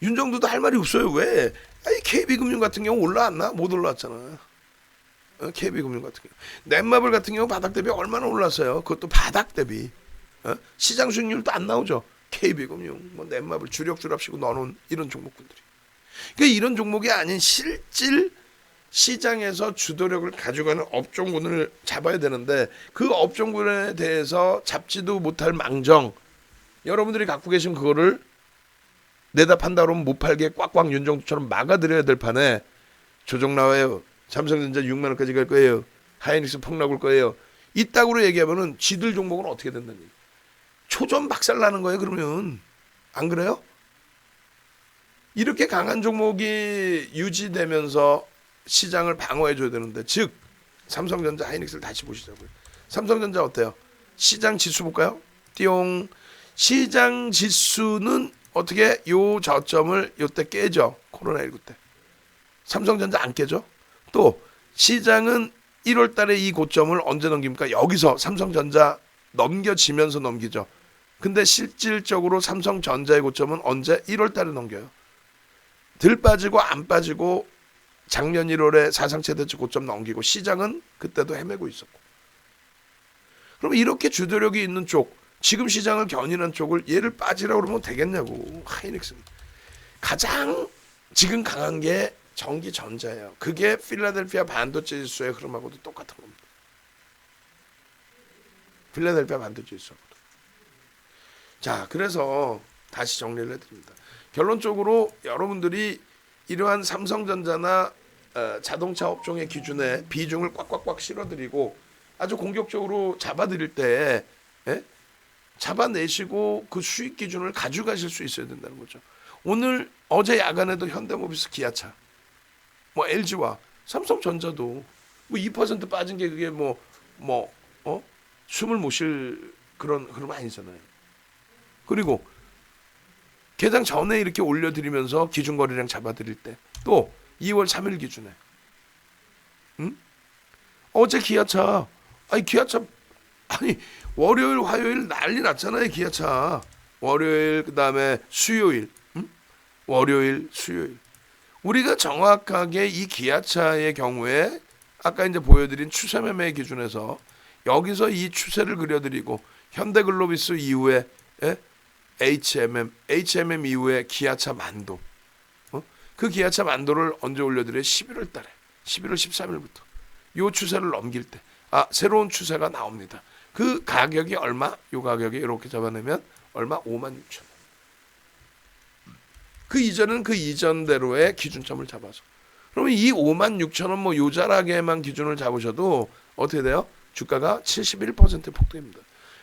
[SPEAKER 1] 윤정도도 할 말이 없어요. 왜? 아니, KB금융 같은 경우 올라왔나? 못 올라왔잖아. KB금융 같은 경우. 넷마블 같은 경우 바닥 대비 얼마나 올랐어요? 그것도 바닥 대비. 시장 수익률도 안 나오죠. KB금융, 뭐 넷마블 주력주랍시고 넣어놓은 이런 종목군들이. 그러니까 이런 종목이 아닌 실질 시장에서 주도력을 가져가는 업종군을 잡아야 되는데 그 업종군에 대해서 잡지도 못할 망정 여러분들이 갖고 계신 그거를 내다 판다 그러면 못 팔게 꽉꽉 윤정도처럼 막아드려야 될 판에 조정 나와요. 삼성전자 6만 원까지 갈 거예요. 하이닉스 폭락 올 거예요. 이따구로 얘기하면은 지들 종목은 어떻게 된다니? 초전 박살 나는 거예요. 그러면 안 그래요? 이렇게 강한 종목이 유지되면서 시장을 방어해 줘야 되는데, 즉 삼성전자, 하이닉스를 다시 보시자고요. 삼성전자 어때요? 시장 지수 볼까요? 띠용. 시장 지수는 어떻게 요 저점을 요때 깨죠. 코로나19 때. 삼성전자 안 깨죠. 또 시장은 1월 달에 이 고점을 언제 넘깁니까? 여기서 삼성전자 넘겨지면서 넘기죠. 근데 실질적으로 삼성전자의 고점은 언제? 1월 달에 넘겨요. 들 빠지고 안 빠지고 작년 1월에 사상 최대치 고점 넘기고 시장은 그때도 헤매고 있었고. 그럼 이렇게 주도력이 있는 쪽, 지금 시장을 견인한 쪽을 얘를 빠지라고 그러면 되겠냐고. 하이닉스는 가장 지금 강한 게 전기전자예요. 그게 필라델피아 반도체 지수의 흐름하고도 똑같은 겁니다. 필라델피아 반도체 지수하고도. 자, 그래서 다시 정리를 해드립니다. 결론적으로 여러분들이 이러한 삼성전자나 자동차 업종의 기준에 비중을 꽉꽉꽉 실어드리고 아주 공격적으로 잡아드릴 때 잡아내시고 그 수익 기준을 가져가실 수 있어야 된다는 거죠. 오늘 어제 야간에도 현대모비스, 기아차, 뭐 LG와 삼성전자도 뭐 2% 빠진 게 그게 숨을 못 쉴 그런 흐름 아니잖아요. 그리고 개장 전에 이렇게 올려드리면서 기준거래량 잡아드릴 때 또 2월 3일 기준에 어제 기아차 월요일 화요일 난리 났잖아요. 기아차 월요일 그다음에 수요일 월요일 수요일 우리가 정확하게 이 기아차의 경우에 아까 이제 보여드린 추세 매매 기준에서 여기서 이 추세를 그려드리고 현대글로비스 이후에 HMM 이후에 기아차 만도 그 기아차 만도를 언제 올려드려요? 11월 달에 11월 13일부터 요 추세를 넘길 때 새로운 추세가 나옵니다. 그 가격이 얼마? 요 가격이 이렇게 잡아내면 얼마? 56,000원. 그 이전은 그 이전대로의 기준점을 잡아서 그러면 이 56,000원 뭐 요자락에만 기준을 잡으셔도 어떻게 돼요? 주가가 71% 폭등입니다.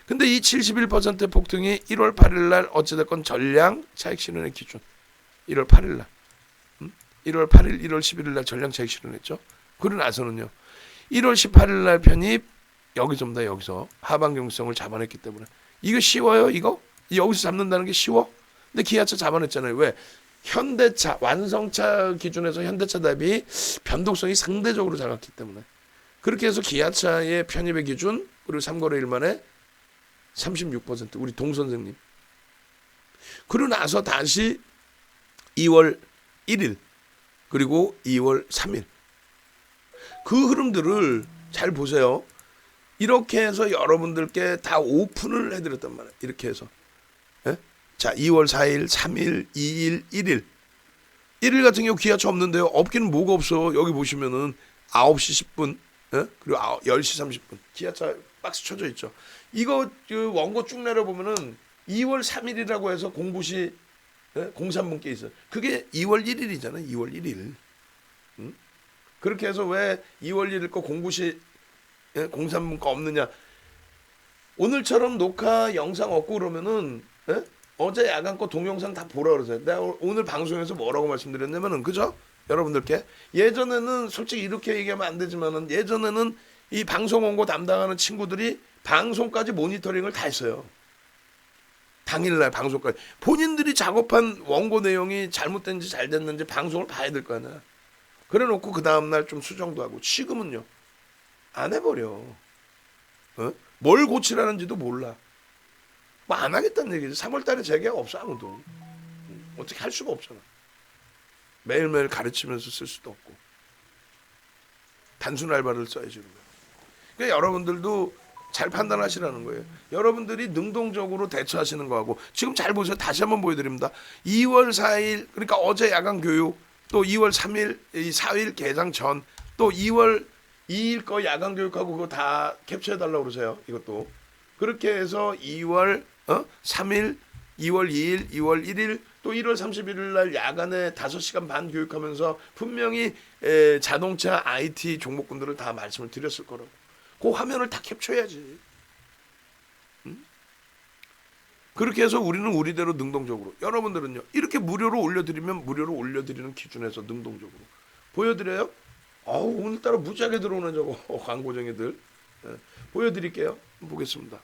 [SPEAKER 1] 근데 이 71% 폭등이 1월 8일 날 어찌됐건 전량 차익 실현의 기준 1월 8일 날 1월 8일 1월 11일 날 전량 차익 실현했죠. 그러고 나서는요 1월 18일 날 편입 여기 좀 더 여기서 하방 경성을 잡아냈기 때문에 이거 쉬워요? 이거? 여기서 잡는다는 게 쉬워? 근데 기아차 잡아냈잖아요. 왜? 현대차 완성차 기준에서 현대차 대비 변동성이 상대적으로 작았기 때문에 그렇게 해서 기아차의 편입의 기준 그리고 3거래일 만에 36% 우리 동 선생님. 그러고 나서 다시 2월 1일 그리고 2월 3일 그 흐름들을 잘 보세요. 이렇게 해서 여러분들께 다 오픈을 해드렸단 말이에요. 이렇게 해서 자 2월 4일, 3일, 2일, 1일 1일 같은 경우 기아차 없는데요. 없기는 뭐가 없어. 여기 보시면은 9시 10분 그리고 10시 30분 기아차 박스 쳐져 있죠. 이거 그 원고 쭉 내려보면은 2월 3일이라고 해서 공부시 03분께 있어요. 그게 2월 1일이잖아요. 2월 1일. 그렇게 해서 왜 2월 1일 거 공부시 03분 거 없느냐. 오늘처럼 녹화 영상 없고 그러면은 어제 야간 거 동영상 다 보라 그러세요. 내가 오늘 방송에서 뭐라고 말씀드렸냐면은 그죠? 여러분들께 예전에는 솔직히 이렇게 얘기하면 안 되지만은 예전에는 이 방송 원고 담당하는 친구들이 방송까지 모니터링을 다 했어요. 당일날 방송까지 본인들이 작업한 원고 내용이 잘못된지 잘 됐는지 방송을 봐야 될 거 아니야. 그래놓고 그 다음날 좀 수정도 하고. 지금은요 안 해버려. 뭘 고치라는지도 몰라. 뭐 안 하겠다는 얘기지. 3월달에 재계약 없어 아무도. 어떻게 할 수가 없잖아. 매일매일 가르치면서 쓸 수도 없고. 단순 알바를 써야지. 그러니까 여러분들도 잘 판단하시라는 거예요. 여러분들이 능동적으로 대처하시는 거하고 지금 잘 보세요. 다시 한번 보여드립니다. 2월 4일 그러니까 어제 야간 교육 또 2월 3일 이 4일 개장 전 또 2월 2일 거 야간 교육하고 그거 다 캡처해달라고 그러세요. 이것도 그렇게 해서 2월 3일 2월 2일 2월 1일 또 1월 31일 날 야간에 5시간 반 교육하면서 분명히 자동차 IT 종목군들을 다 말씀을 드렸을 거라고. 그 화면을 다 캡처해야지. 응? 그렇게 해서 우리는 우리대로 능동적으로, 여러분들은요 이렇게 무료로 올려드리면 무료로 올려드리는 기준에서 능동적으로 보여드려요. 오늘따라 무지하게 들어오는 저거 광고쟁이들. 보여드릴게요. 보겠습니다.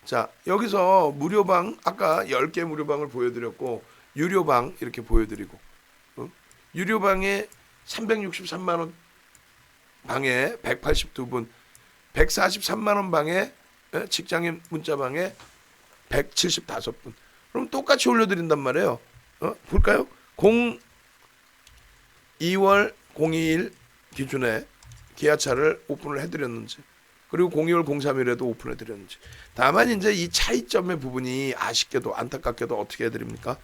[SPEAKER 1] 자, 여기서 무료방 아까 10개 무료방을 보여드렸고 유료방 이렇게 보여드리고, 유료방에 363만원 방에 182분, 143만원 방에 직장인 문자방에 175분. 그럼 똑같이 올려드린단 말이에요. 볼까요? 2월 02일 기준에 기아차를 오픈을 해드렸는지, 그리고 02월 03일에도 오픈해드렸는지. 다만 이제 이 차이점의 부분이 아쉽게도 안타깝게도 어떻게 해드립니까?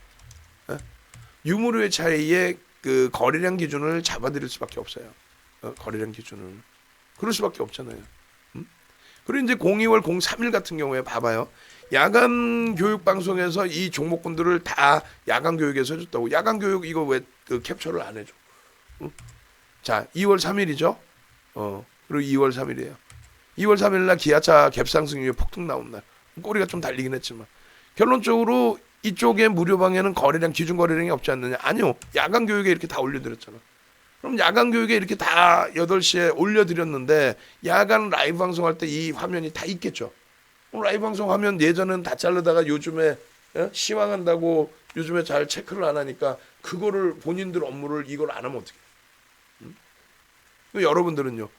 [SPEAKER 1] 유무료의 차이에 그 거래량 기준을 잡아드릴 수밖에 없어요. 거래량 기준을. 그럴 수밖에 없잖아요. 그리고 이제 02월 03일 같은 경우에 봐봐요. 야간 교육 방송에서 이 종목군들을 다 야간 교육에서 해줬다고. 야간 교육 이거 왜 그 캡처를 안 해줘? 자, 2월 3일이죠. 그리고 2월 3일이에요. 2월 3일 날 기아차 갭상승률이 폭등 나온 날. 꼬리가 좀 달리긴 했지만 결론적으로 이쪽에 무료방에는 거래량, 기준 거래량이 없지 않느냐? 아니요. 야간 교육에 이렇게 다 올려드렸잖아. 그럼 야간 교육에 이렇게 다 8시에 올려드렸는데 야간 라이브 방송할 때 이 화면이 다 있겠죠. 라이브 방송 화면 예전에는 다 자르다가 요즘에 시황한다고 요즘에 잘 체크를 안 하니까 그거를 본인들 업무를 이걸 안 하면 어떡해. 여러분들은요.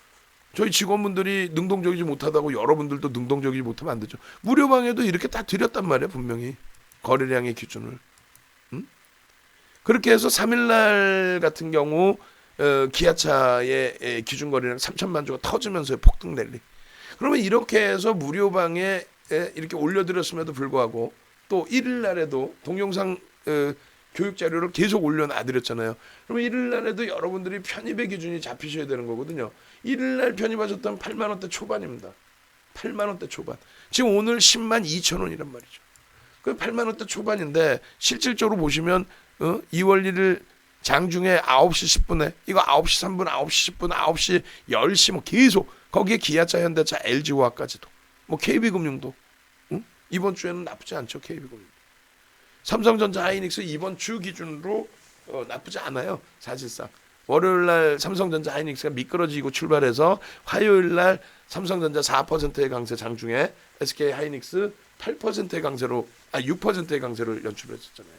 [SPEAKER 1] 저희 직원분들이 능동적이지 못하다고 여러분들도 능동적이지 못하면 안 되죠. 무료방에도 이렇게 다 드렸단 말이야. 분명히 거래량의 기준을. 그렇게 해서 3일날 같은 경우 기아차의 기준 거래량 3천만 주가 터지면서 폭등 랠리. 그러면 이렇게 해서 무료방에 이렇게 올려드렸음에도 불구하고 또 1일날에도 동영상 교육 자료를 계속 올려놔드렸잖아요. 그러면 1일날에도 여러분들이 편입의 기준이 잡히셔야 되는 거거든요. 1일날 편입하셨다면 8만 원대 초반입니다. 8만 원대 초반. 지금 오늘 10만 2천 원이란 말이죠. 그 8만 원대 초반인데 실질적으로 보시면 2월 1일 장중에 9시 10분에 이거 9시 3분, 9시 10분, 9시 10시 뭐 계속 거기에 기아차, 현대차, LG화학까지도 뭐 KB금융도 이번 주에는 나쁘지 않죠. KB금융. 삼성전자, 하이닉스 이번 주 기준으로 나쁘지 않아요. 사실상 월요일날 삼성전자, 하이닉스가 미끄러지고 출발해서 화요일날 삼성전자 4%의 강세 장중에 SK 하이닉스 8%의 강세로 6%의 강세를 연출했었잖아요.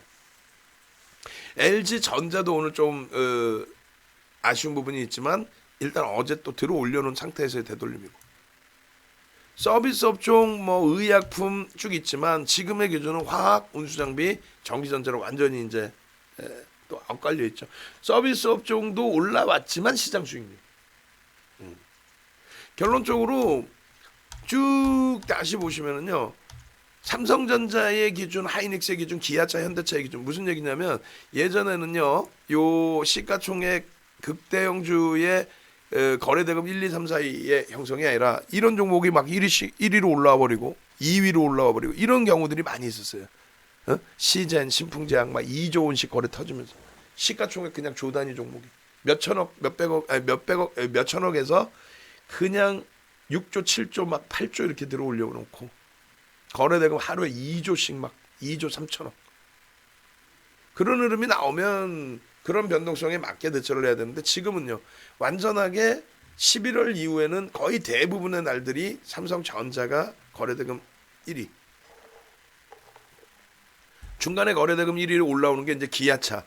[SPEAKER 1] LG 전자도 오늘 좀 아쉬운 부분이 있지만 일단 어제 또 들어 올려놓은 상태에서의 되돌림이고, 서비스 업종 뭐 의약품 쭉 있지만 지금의 기준은 화학, 운수장비, 전기전자로 완전히 이제 또 엇갈려 있죠. 서비스 업종도 올라왔지만 시장 수익률. 결론적으로 쭉 다시 보시면은요. 삼성전자의 기준, 하이닉스의 기준, 기아차, 현대차의 기준 무슨 얘기냐면 예전에는요. 요 시가총액 극대형주의 거래대금 1, 2, 3, 4위의 형성이 아니라 이런 종목이 막 1위로 올라와 버리고 2위로 올라와 버리고 이런 경우들이 많이 있었어요. 시젠, 신풍제약 막 2조 원씩 거래 터지면서 시가총액 그냥 조단위 종목이 몇천억, 몇백억, 아니 몇백억, 몇천억에서 그냥 6조, 7조 막 8조 이렇게 들어 올려놓고 거래대금 하루에 2조씩 막 2조 3천억. 그런 흐름이 나오면 그런 변동성에 맞게 대처를 해야 되는데 지금은요. 완전하게 11월 이후에는 거의 대부분의 날들이 삼성전자가 거래대금 1위. 중간에 거래대금 1위로 올라오는 게 이제 기아차,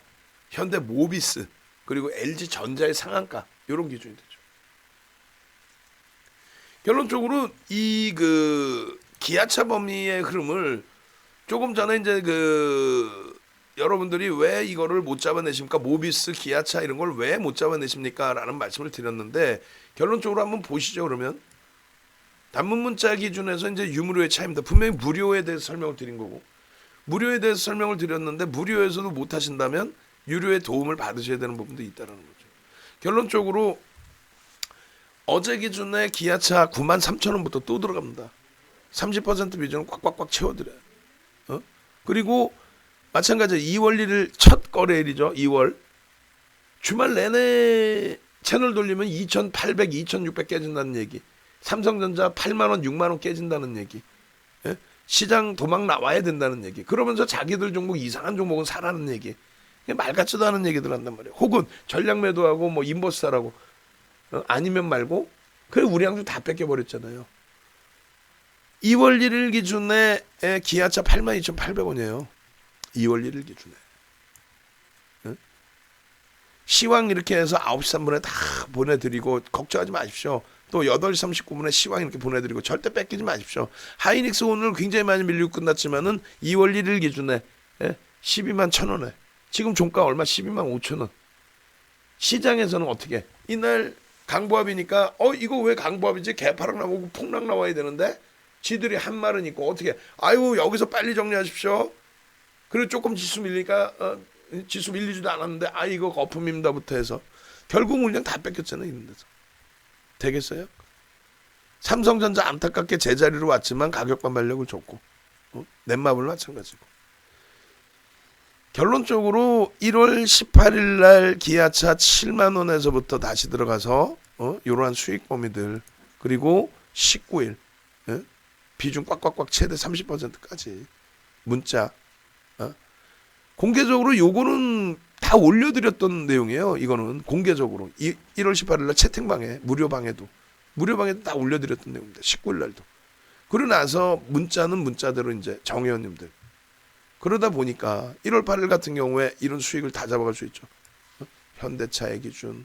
[SPEAKER 1] 현대모비스, 그리고 LG전자의 상한가 이런 기준이 되죠. 결론적으로 이 기아차 범위의 흐름을 조금 전에 이제 여러분들이 왜 이거를 못 잡아내십니까? 모비스, 기아차 이런 걸 왜 못 잡아내십니까? 라는 말씀을 드렸는데 결론적으로 한번 보시죠. 그러면 단문 문자 기준에서 이제 유무료의 차이입니다. 분명히 무료에 대해서 설명을 드린 거고 무료에 대해서 설명을 드렸는데 무료에서도 못 하신다면 유료의 도움을 받으셔야 되는 부분도 있다는 거죠. 결론적으로 어제 기준에 기아차 93,000원부터 또 들어갑니다. 30% 비중을 꽉꽉꽉 채워드려요. 그리고 마찬가지로 2월 1일 첫 거래일이죠. 2월 주말 내내 채널 돌리면 2,800, 2,600 깨진다는 얘기. 삼성전자 8만 원, 6만 원 깨진다는 얘기. 예? 시장 도망 나와야 된다는 얘기. 그러면서 자기들 종목 이상한 종목은 사라는 얘기. 말 같지도 않은 얘기들 한단 말이에요. 혹은 전략 매도하고 뭐 인버스 사라고. 아니면 말고. 그래 우리 양주 다 뺏겨버렸잖아요. 2월 1일 기준에 기아차 82,800원이에요. 2월 1일 기준에. 시황 이렇게 해서 9시 3분에 다 보내드리고 걱정하지 마십시오. 또 8시 39분에 시황 이렇게 보내드리고 절대 뺏기지 마십시오. 하이닉스 오늘 굉장히 많이 밀리고 끝났지만은 2월 1일 기준에 12만 1,000원에 지금 종가 얼마 12만 5천원. 시장에서는 어떻게 이날 강보합이니까 이거 왜 강보합이지? 개파락 나오고 폭락 나와야 되는데 지들이 한 말은 있고 어떻게 아유 여기서 빨리 정리하십시오. 그리고 조금 지수 밀리니까 지수 밀리지도 않았는데 이거 거품입니다부터 해서 결국 물량 다 뺏겼잖아요. 이런 데서 되겠어요? 삼성전자 안타깝게 제자리로 왔지만 가격 반발력을 줬고 넷마블 마찬가지고 결론적으로 1월 18일 날 기아차 7만 원에서부터 다시 들어가서 이러한 수익 범위들 그리고 19일 비중 꽉꽉꽉 최대 30%까지 문자 공개적으로 요거는 다 올려드렸던 내용이에요. 이거는 공개적으로 1월 18일 날 채팅방에 무료방에도 다 올려드렸던 내용입니다. 19일 날도. 그러고 나서 문자는 문자대로 이제 정회원님들 그러다 보니까 1월 8일 같은 경우에 이런 수익을 다 잡아갈 수 있죠. 현대차의 기준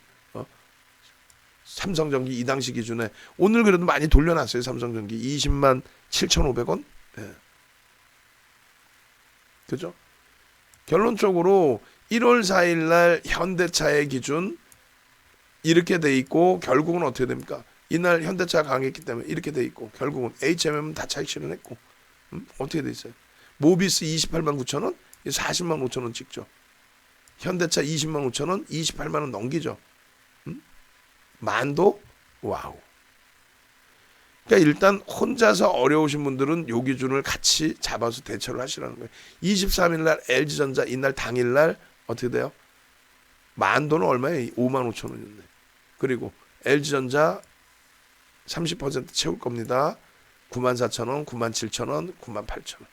[SPEAKER 1] 삼성전기 이 당시 기준에 오늘 그래도 많이 돌려놨어요. 삼성전기 20만 7,500원 그죠? 결론적으로 1월 4일 날 현대차의 기준 이렇게 돼 있고 결국은 어떻게 됩니까? 이날 현대차가 강했기 때문에 이렇게 돼 있고 결국은 HMM은 다 차익 실현했고 어떻게 돼 있어요? 모비스 28만 9천원 40만 5천원 찍죠. 현대차 20만 5천원 28만 원 넘기죠. 만도 와우. 그러니까 일단 혼자서 어려우신 분들은 요 기준을 같이 잡아서 대처를 하시라는 거예요. 23일 날 LG전자 이날 당일 날 어떻게 돼요? 만도는 얼마예요? 5만 5천 원이었네. 그리고 LG전자 30% 채울 겁니다. 9만 4천 원, 9만 7천 원, 9만 8천 원.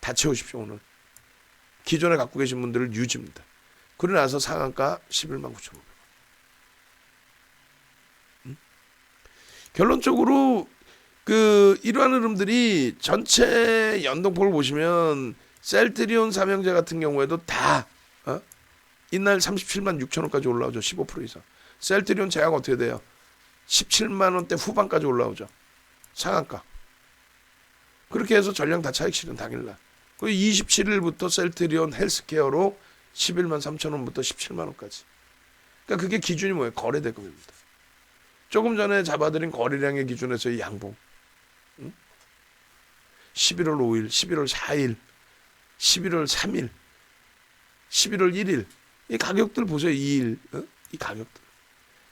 [SPEAKER 1] 다 채우십시오 오늘. 기존에 갖고 계신 분들을 유지입니다. 그러고 나서 상한가 11만 9천 원. 결론적으로 이러한 흐름들이 전체 연동폭을 보시면 셀트리온 삼형제 같은 경우에도 다 이날 37만 6천 원까지 올라오죠. 15% 이상. 셀트리온 제약 어떻게 돼요? 17만 원대 후반까지 올라오죠. 상한가. 그렇게 해서 전량 다 차익 실현 당일날. 그리고 27일부터 셀트리온 헬스케어로 11만 3천 원부터 17만 원까지. 그러니까 그게 기준이 뭐예요? 거래대금입니다. 조금 전에 잡아드린 거래량의 기준에서의 양봉. 11월 5일, 11월 4일, 11월 3일, 11월 1일. 이 가격들 보세요. 2일. 이 가격들.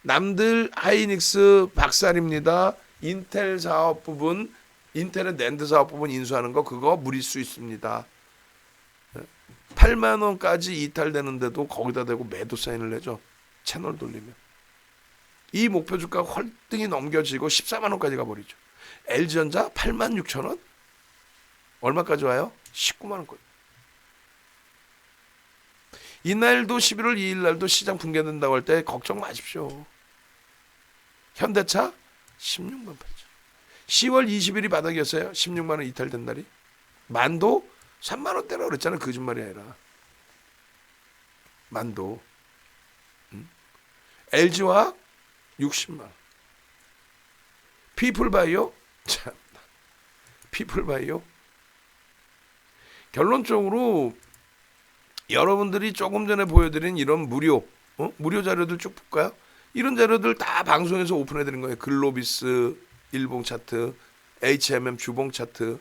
[SPEAKER 1] 남들 하이닉스 박살입니다. 인텔 사업 부분, 인텔의 낸드 사업 부분 인수하는 거 그거 무리수 있습니다. 8만 원까지 이탈되는데도 거기다 대고 매도 사인을 내죠. 채널 돌리면. 이 목표 주가 헐등이 넘겨지고 14만 원까지 가버리죠. LG전자 8만 6천 원? 얼마까지 와요? 19만 원까지. 이날도 11월 2일 날도 시장 붕괴된다고 할 때 걱정 마십시오. 현대차 16만 8천. 10월 20일이 바닥이었어요. 16만 원 이탈된 날이. 만도 3만 원대라고 그랬잖아요. 거짓말이 아니라. 만도. LG화학 60만 원. 피플바이오 참. 피플바이오 결론적으로 여러분들이 조금 전에 보여드린 이런 무료 자료들 쭉 볼까요? 이런 자료들 다 방송에서 오픈해드린 거예요. 글로비스 일봉 차트, HMM 주봉 차트,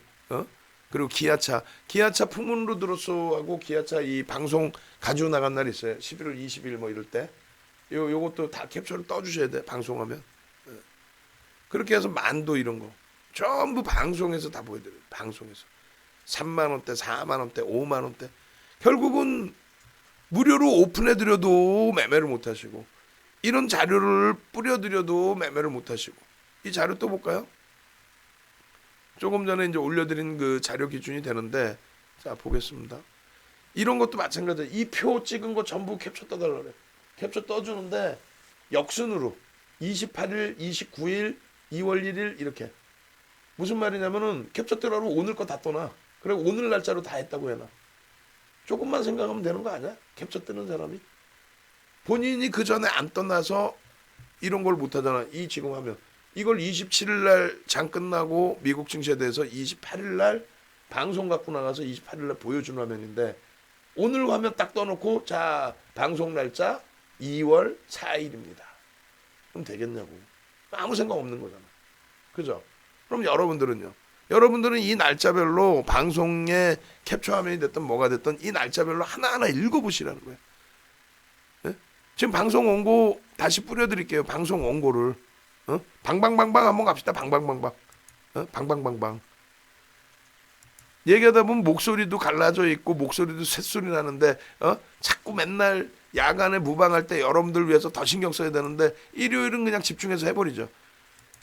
[SPEAKER 1] 그리고 기아차 풍문으로 들었어 하고 기아차 이 방송 가지고 나간 날이 있어요. 11월 20일 뭐 이럴 때. 요것도 다 캡처를 떠주셔야 돼. 방송하면. 그렇게 해서 만도 이런 거 전부 방송에서 다 보여드려요. 방송에서. 3만 원대, 4만 원대, 5만 원대. 결국은 무료로 오픈해드려도 매매를 못하시고 이런 자료를 뿌려드려도 매매를 못하시고 이 자료 또 볼까요? 조금 전에 이제 올려드린 그 자료 기준이 되는데 자 보겠습니다. 이런 것도 마찬가지예요. 이 표 찍은 거 전부 캡처 떠달라 그래. 캡처 떠주는데 역순으로 28일, 29일, 2월 1일 이렇게. 무슨 말이냐면은 캡처 뜨라로 오늘 거 다 떠나. 그래 오늘 날짜로 다 했다고 해놔. 조금만 생각하면 되는 거 아니야? 캡처 뜨는 사람이. 본인이 그 전에 안 떠나서 이런 걸 못 하잖아. 이 지금 하면. 이걸 27일 날 장 끝나고 미국 증시에 대해서 28일 날 방송 갖고 나가서 28일 날 보여준 화면인데 오늘 화면 딱 떠놓고 자 방송 날짜 2월 4일입니다. 그럼 되겠냐고. 아무 생각 없는 거잖아. 그죠? 그럼 여러분들은요? 여러분들은 이 날짜별로 방송에 캡처 화면이 됐든 뭐가 됐든 이 날짜별로 하나하나 읽어보시라는 거예요. 예? 지금 방송 원고 다시 뿌려드릴게요. 방송 원고를. 방방방방 한번 갑시다. 방방방방. 방방방방. 얘기하다 보면 목소리도 갈라져 있고 목소리도 쇳소리 나는데 자꾸 맨날 야간에 무방할 때 여러분들 위해서 더 신경 써야 되는데 일요일은 그냥 집중해서 해버리죠.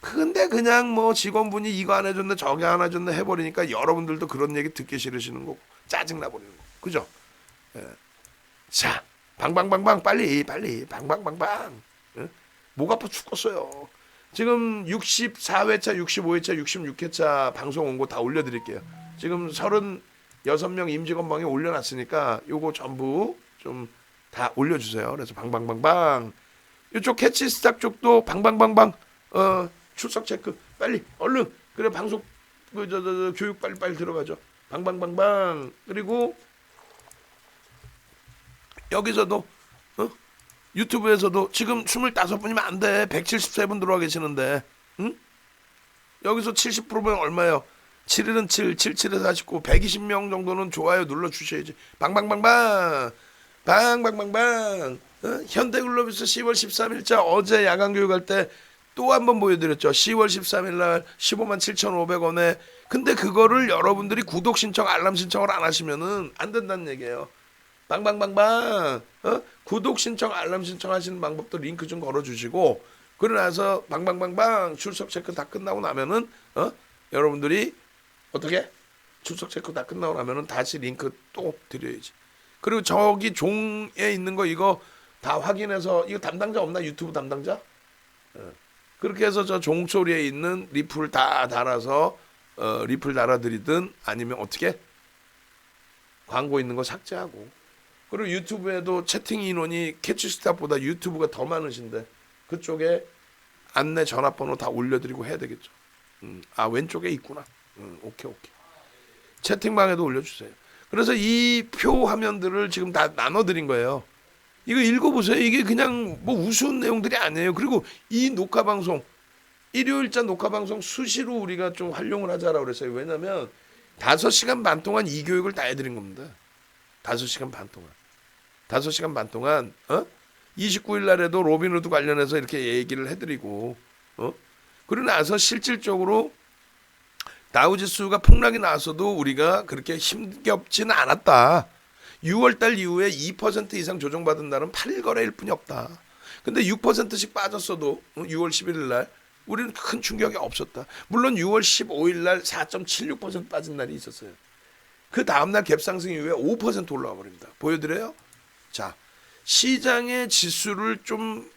[SPEAKER 1] 근데 그냥 뭐 직원분이 이거 안 해줬네 저게 안 해줬네 해버리니까 여러분들도 그런 얘기 듣기 싫으시는 거고 짜증나 버리는 거고. 그죠? 예. 자 방방방방 빨리 방방방방. 예? 목 아파 죽겠어요. 지금 64회차 65회차 66회차 방송 온 거 다 올려드릴게요. 지금 36명 임직원방에 올려놨으니까 요거 전부 좀 다 올려주세요. 그래서 방방방방. 이쪽 캐치스탁 쪽도 방방방방. 출석 체크 빨리 얼른. 그래 방송 교육 빨리 들어가죠. 방방방방. 그리고 여기서도 유튜브에서도 지금 25분이면 안 돼. 173분 들어와 계시는데 응? 여기서 70%면 얼마예요? 7일은 7, 77에서 49, 120명 정도는 좋아요 눌러주셔야지. 방방방방 방방방방. 현대글로비스 10월 13일자 어제 야간 교육할 때 또 한 번 보여드렸죠. 10월 13일 날 15만 7,500원에. 근데 그거를 여러분들이 구독 신청 알람 신청을 안 하시면은 안 된다는 얘기예요. 방방방방. 구독 신청 알람 신청하시는 방법도 링크 좀 걸어주시고 그러고 나서 방방방방 출석 체크 다 끝나고 나면은 여러분들이 어떻게 출석 체크 다 끝나고 나면은 다시 링크 또 드려야지. 그리고 저기 종에 있는 거 이거 다 확인해서 이거 담당자 없나? 유튜브 담당자? 그렇게 해서 저 종소리에 있는 리플 다 달아서 리플 달아드리든 아니면 어떻게 광고 있는 거 삭제하고. 그리고 유튜브에도 채팅 인원이 캐치스탑보다 유튜브가 더 많으신데 그쪽에 안내 전화번호 다 올려드리고 해야 되겠죠. 왼쪽에 있구나. 오케이. 채팅방에도 올려주세요. 그래서 이 표 화면들을 지금 다 나눠드린 거예요. 이거 읽어보세요. 이게 그냥 뭐 우스운 내용들이 아니에요. 그리고 이 녹화방송 일요일자 녹화방송 수시로 우리가 좀 활용을 하자라고 그랬어요. 왜냐면 5시간 반 동안 이 교육을 다 해드린 겁니다. 5시간 반 동안. 5시간 반 동안 29일 날에도 로빈후드 관련해서 이렇게 얘기를 해드리고 그러고 나서 실질적으로 다우지수가 폭락이 나왔어도 우리가 그렇게 힘겹지는 않았다. 6월달 이후에 2% 이상 조정받은 날은 8일 거래일 뿐이 없다. 근데 6%씩 빠졌어도 6월 11일 날 우리는 큰 충격이 없었다. 물론 6월 15일 날 4.76% 빠진 날이 있었어요. 그 다음날 갭상승 이후에 5% 올라와 버립니다. 보여드려요? 자, 시장의 지수를 좀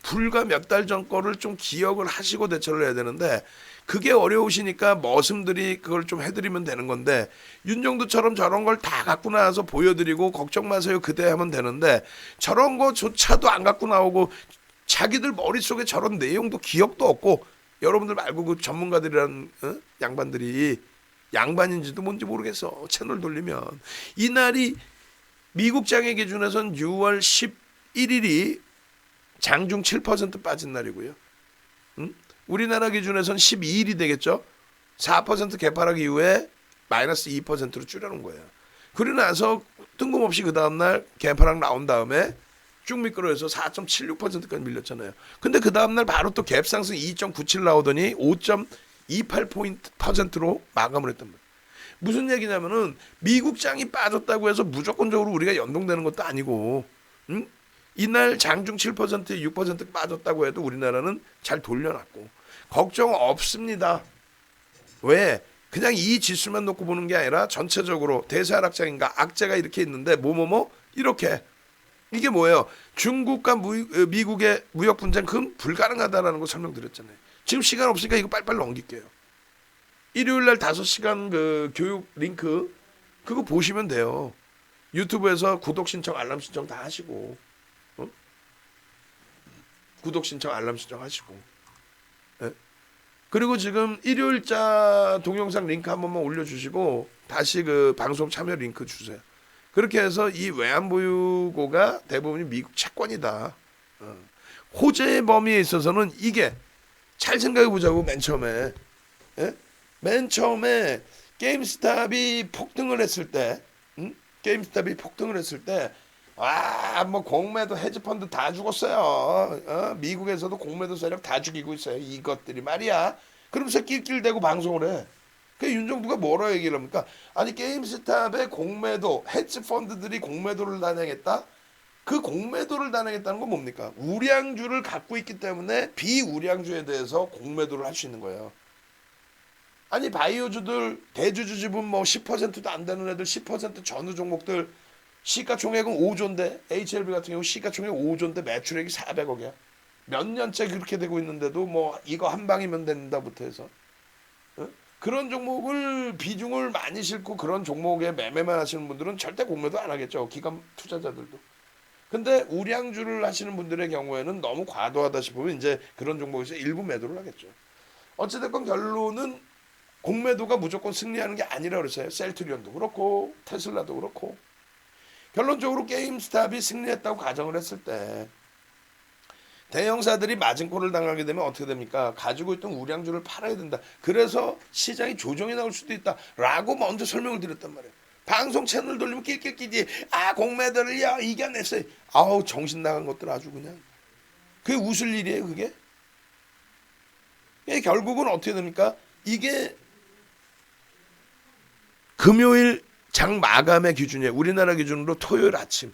[SPEAKER 1] 불과 몇 달 전 거를 좀 기억을 하시고 대처를 해야 되는데 그게 어려우시니까 머슴들이 그걸 좀 해드리면 되는 건데 윤정도처럼 저런 걸 다 갖고 나와서 보여드리고 걱정 마세요 그대 하면 되는데 저런 거조차도 안 갖고 나오고 자기들 머릿속에 저런 내용도 기억도 없고 여러분들 말고 그 전문가들이란 양반들이 양반인지도 뭔지 모르겠어. 채널 돌리면 이날이 미국 장의 기준에선 6월 11일이 장중 7% 빠진 날이고요. 우리나라 기준에선 12일이 되겠죠. 4% 개파락 이후에 마이너스 2%로 줄여놓은 거예요. 그러고 나서 뜬금없이 그 다음날 개파락 나온 다음에 쭉 미끄러져서 4.76%까지 밀렸잖아요. 근데 그 다음날 바로 또 갭상승 2.97 나오더니 5.28%로 마감을 했단 말이에요. 무슨 얘기냐면은 미국장이 빠졌다고 해서 무조건적으로 우리가 연동되는 것도 아니고, 응? 이날 장중 7% 6% 빠졌다고 해도 우리나라는 잘 돌려놨고 걱정 없습니다. 왜? 그냥 이 지수만 놓고 보는 게 아니라 전체적으로 대세하락장인가 악재가 이렇게 있는데 뭐뭐뭐 이렇게 이게 뭐예요? 중국과 미국의 무역 분쟁 그건 불가능하다라는 거 설명드렸잖아요. 지금 시간 없으니까 이거 빨리빨리 넘길게요. 일요일 날 5시간 그 교육 링크 그거 보시면 돼요. 유튜브에서 구독 신청 알람 신청 다 하시고, 어? 구독 신청 알람 신청 하시고, 예? 그리고 지금 일요일자 동영상 링크 한 번만 올려주시고 다시 그 방송 참여 링크 주세요. 그렇게 해서 이 외환보유고가 대부분이 미국 채권이다. 호재의 범위에 있어서는 이게 잘 생각해 보자고. 맨 처음에, 예? 맨 처음에 게임스탑이 폭등을 했을 때, 게임스탑이 폭등을 했을 때, 뭐 공매도 헤지펀드 다 죽었어요. 미국에서도 공매도 세력 다 죽이고 있어요. 이것들이 말이야. 그러면서 낄낄대고 방송을 해. 그 윤정부가 뭐라 얘기를 합니까? 아니 게임스탑의 공매도, 헤지펀드들이 공매도를 단행했다? 그 공매도를 단행했다는 건 뭡니까? 우량주를 갖고 있기 때문에 비우량주에 대해서 공매도를 할 수 있는 거예요. 아니 바이오주들 대주주 지분 뭐 10%도 안 되는 애들 10% 전후 종목들 시가총액은 5조인데 HLB 같은 경우 시가총액 5조인데 매출액이 400억이야. 몇 년째 그렇게 되고 있는데도 뭐 이거 한 방이면 된다부터 해서 그런 종목을 비중을 많이 싣고 그런 종목에 매매만 하시는 분들은 절대 공매도 안 하겠죠. 기관 투자자들도. 근데 우량주를 하시는 분들의 경우에는 너무 과도하다 싶으면 이제 그런 종목에서 일부 매도를 하겠죠. 어찌됐건 결론은 공매도가 무조건 승리하는 게 아니라 그랬어요. 셀트리온도 그렇고 테슬라도 그렇고. 결론적으로 게임스탑이 승리했다고 가정을 했을 때 대형사들이 마진콜을 당하게 되면 어떻게 됩니까? 가지고 있던 우량주를 팔아야 된다. 그래서 시장이 조정이 나올 수도 있다라고 먼저 설명을 드렸단 말이에요. 방송 채널 돌리면 낄낄끼지. 공매도를 이겨냈어요. 아우 정신 나간 것들 아주 그냥. 그게 웃을 일이에요 그게? 결국은 어떻게 됩니까? 이게 금요일 장 마감의 기준이에요. 우리나라 기준으로 토요일 아침.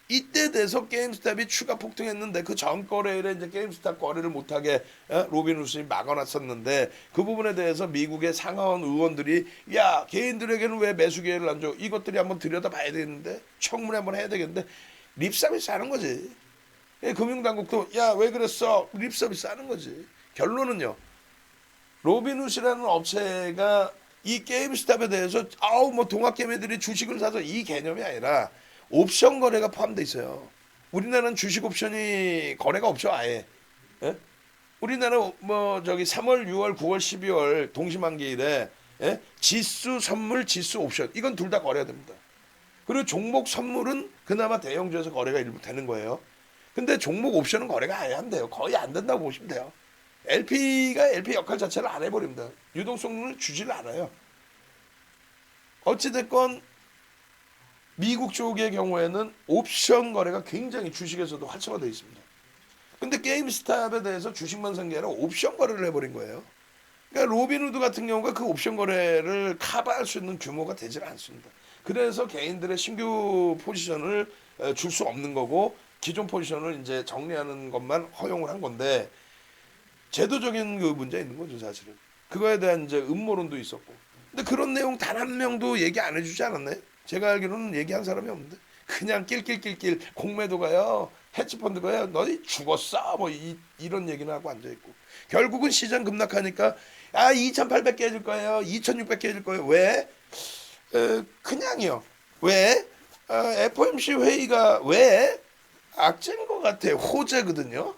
[SPEAKER 1] 이때 돼서 게임스탑이 추가 폭등했는데 그 전 거래일에 이제 게임스탑 거래를 못하게 로빈후드이 막아놨었는데 그 부분에 대해서 미국의 상하원 의원들이 야 개인들에게는 왜 매수 기회를 안 줘? 이것들이 한번 들여다봐야 되겠는데 청문회 한번 해야 되겠는데 립서비스 하는 거지. 금융당국도 야 왜 그랬어? 립서비스 하는 거지. 결론은요. 로빈후드라는 업체가 이 게임스탑에 대해서 뭐 동학개미들이 주식을 사서 이 개념이 아니라 옵션 거래가 포함되어 있어요. 우리나라는 주식 옵션이 거래가 없죠 아예. 예? 우리나라 뭐 저기 3월, 6월, 9월, 12월 동시만기일에 지수 선물, 지수 옵션 이건 둘 다 거래가 됩니다. 그리고 종목 선물은 그나마 대형주에서 거래가 일부 되는 거예요. 근데 종목 옵션은 거래가 아예 안 돼요. 거의 안 된다고 보시면 돼요. LP가 LP 역할 자체를 안 해버립니다. 유동성을 주지를 않아요. 어찌됐건 미국 쪽의 경우에는 옵션 거래가 굉장히 주식에서도 활성화되어 있습니다. 근데 게임스탑에 대해서 주식만 산 게 아니라 옵션 거래를 해버린 거예요. 그러니까 로빈후드 같은 경우가 그 옵션 거래를 커버할 수 있는 규모가 되질 않습니다. 그래서 개인들의 신규 포지션을 줄 수 없는 거고 기존 포지션을 이제 정리하는 것만 허용을 한 건데 제도적인 그 문제 있는 거죠 사실은. 그거에 대한 이제 음모론도 있었고. 근데 그런 내용 단 한 명도 얘기 안 해주지 않았나요? 제가 알기로는 얘기한 사람이 없는데 그냥 낄낄낄낄 공매도가요 헤지펀드가요 너희 죽었어 뭐 이런 얘기는 하고 앉아있고 결국은 시장 급락하니까 2,800개 해줄 거예요 2,600개 해줄 거예요 왜? 그냥요 왜? FOMC 회의가 왜? 악재인 것 같아요 호재거든요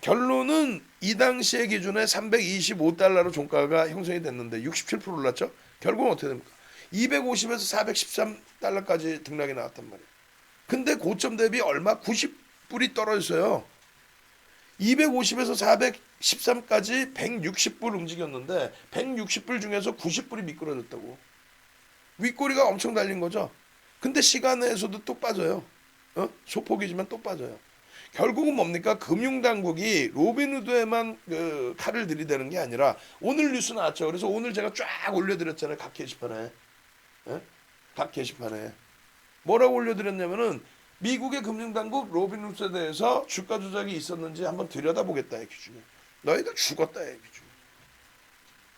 [SPEAKER 1] 결론은 이 당시의 기준에 325달러로 종가가 형성이 됐는데 67% 올랐죠 결국은 어떻게 됩니까? 250에서 413달러까지 등락이 나왔단 말이에요. 근데 고점 대비 얼마? 90불이 떨어졌어요. 250에서 413까지 160불 움직였는데 160불 중에서 90불이 미끄러졌다고. 윗꼬리가 엄청 달린 거죠. 근데 시간에서도 또 빠져요. 소폭이지만 또 빠져요. 결국은 뭡니까? 금융당국이 로빈후드에만 그 칼을 들이대는 게 아니라 오늘 뉴스 나왔죠. 그래서 오늘 제가 쫙 올려드렸잖아요. 각 게시판에. 예? 각 게시판에. 뭐라고 올려드렸냐면은 미국의 금융당국 로빈후드에 대해서 주가 조작이 있었는지 한번 들여다보겠다의 기준이에요. 너희들 죽었다의 기준.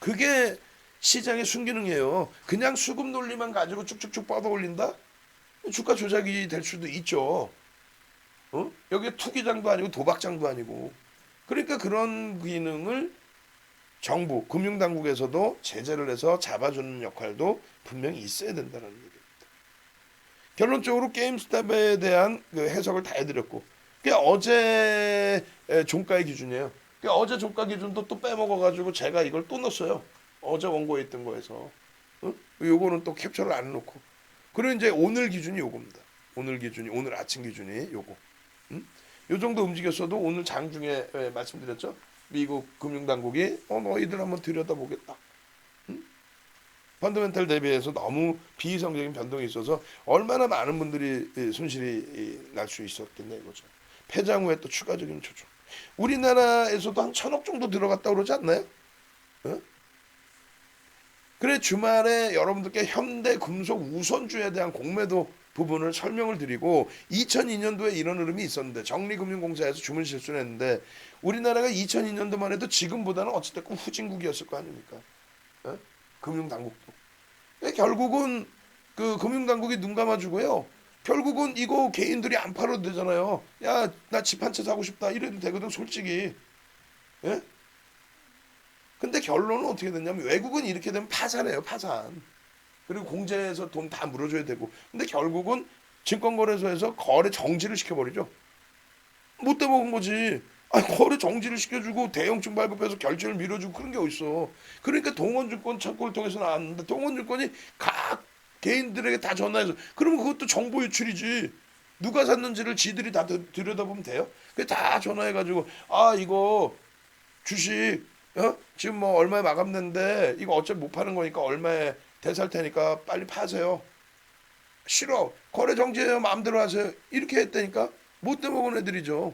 [SPEAKER 1] 그게 시장의 순기능이에요. 그냥 수급 논리만 가지고 쭉쭉쭉 뻗어 올린다? 주가 조작이 될 수도 있죠. 여기에 투기장도 아니고 도박장도 아니고. 그러니까 그런 기능을 정부, 금융당국에서도 제재를 해서 잡아주는 역할도 분명히 있어야 된다는 얘기입니다. 결론적으로 게임스탑에 대한 그 해석을 다 해드렸고, 그게 어제 종가의 기준이에요. 어제 종가 기준도 또 빼먹어가지고 제가 이걸 또 넣었어요. 어제 원고에 있던 거에서. 요거는 또 캡처를 안 해놓고. 그리고 이제 오늘 기준이 요겁니다. 오늘 기준이, 오늘 아침 기준이 요거. 요 정도 움직였어도 오늘 장중에 말씀드렸죠. 미국 금융당국이 너희들 한번 들여다보겠다. 펀더멘탈 대비해서 너무 비이성적인 변동이 있어서 얼마나 많은 분들이 손실이 날 수 있었겠냐 이거죠. 폐장 후에 또 추가적인 조정. 우리나라에서도 한 1,000억 정도 들어갔다 그러지 않나요? 그래 주말에 여러분들께 현대금속 우선주에 대한 공매도 부분을 설명을 드리고 2002년도에 이런 흐름이 있었는데 정리금융공사에서 주문 실수를 했는데 우리나라가 2002년도만 해도 지금보다는 어찌됐건 후진국이었을 거 아닙니까? 금융당국도. 결국은 그 금융당국이 눈 감아주고요. 결국은 이거 개인들이 안 팔아도 되잖아요. 야, 나 집 한 채 사고 싶다 이래도 되거든 솔직히. 예? 근데 결론은 어떻게 됐냐면 외국은 이렇게 되면 파산해요, 파산. 그리고 공제해서 돈 다 물어줘야 되고. 근데 결국은 증권거래소에서 거래 정지를 시켜버리죠. 못 대먹은 거지. 거래 정지를 시켜주고 대형증 발급해서 결제를 밀어주고 그런 게 어딨어. 그러니까 동원증권 창구를 통해서 나왔는데 동원증권이 각 개인들에게 다 전화해서 그러면 그것도 정보 유출이지. 누가 샀는지를 지들이 다 들여다보면 돼요. 그 다 전화해가지고 이거 주식 지금 뭐 얼마에 마감됐는데 이거 어차피 못 파는 거니까 얼마에 대살 테니까 빨리 파세요. 싫어. 거래 정지해요. 마음대로 하세요. 이렇게 했다니까 못 대먹은 애들이죠.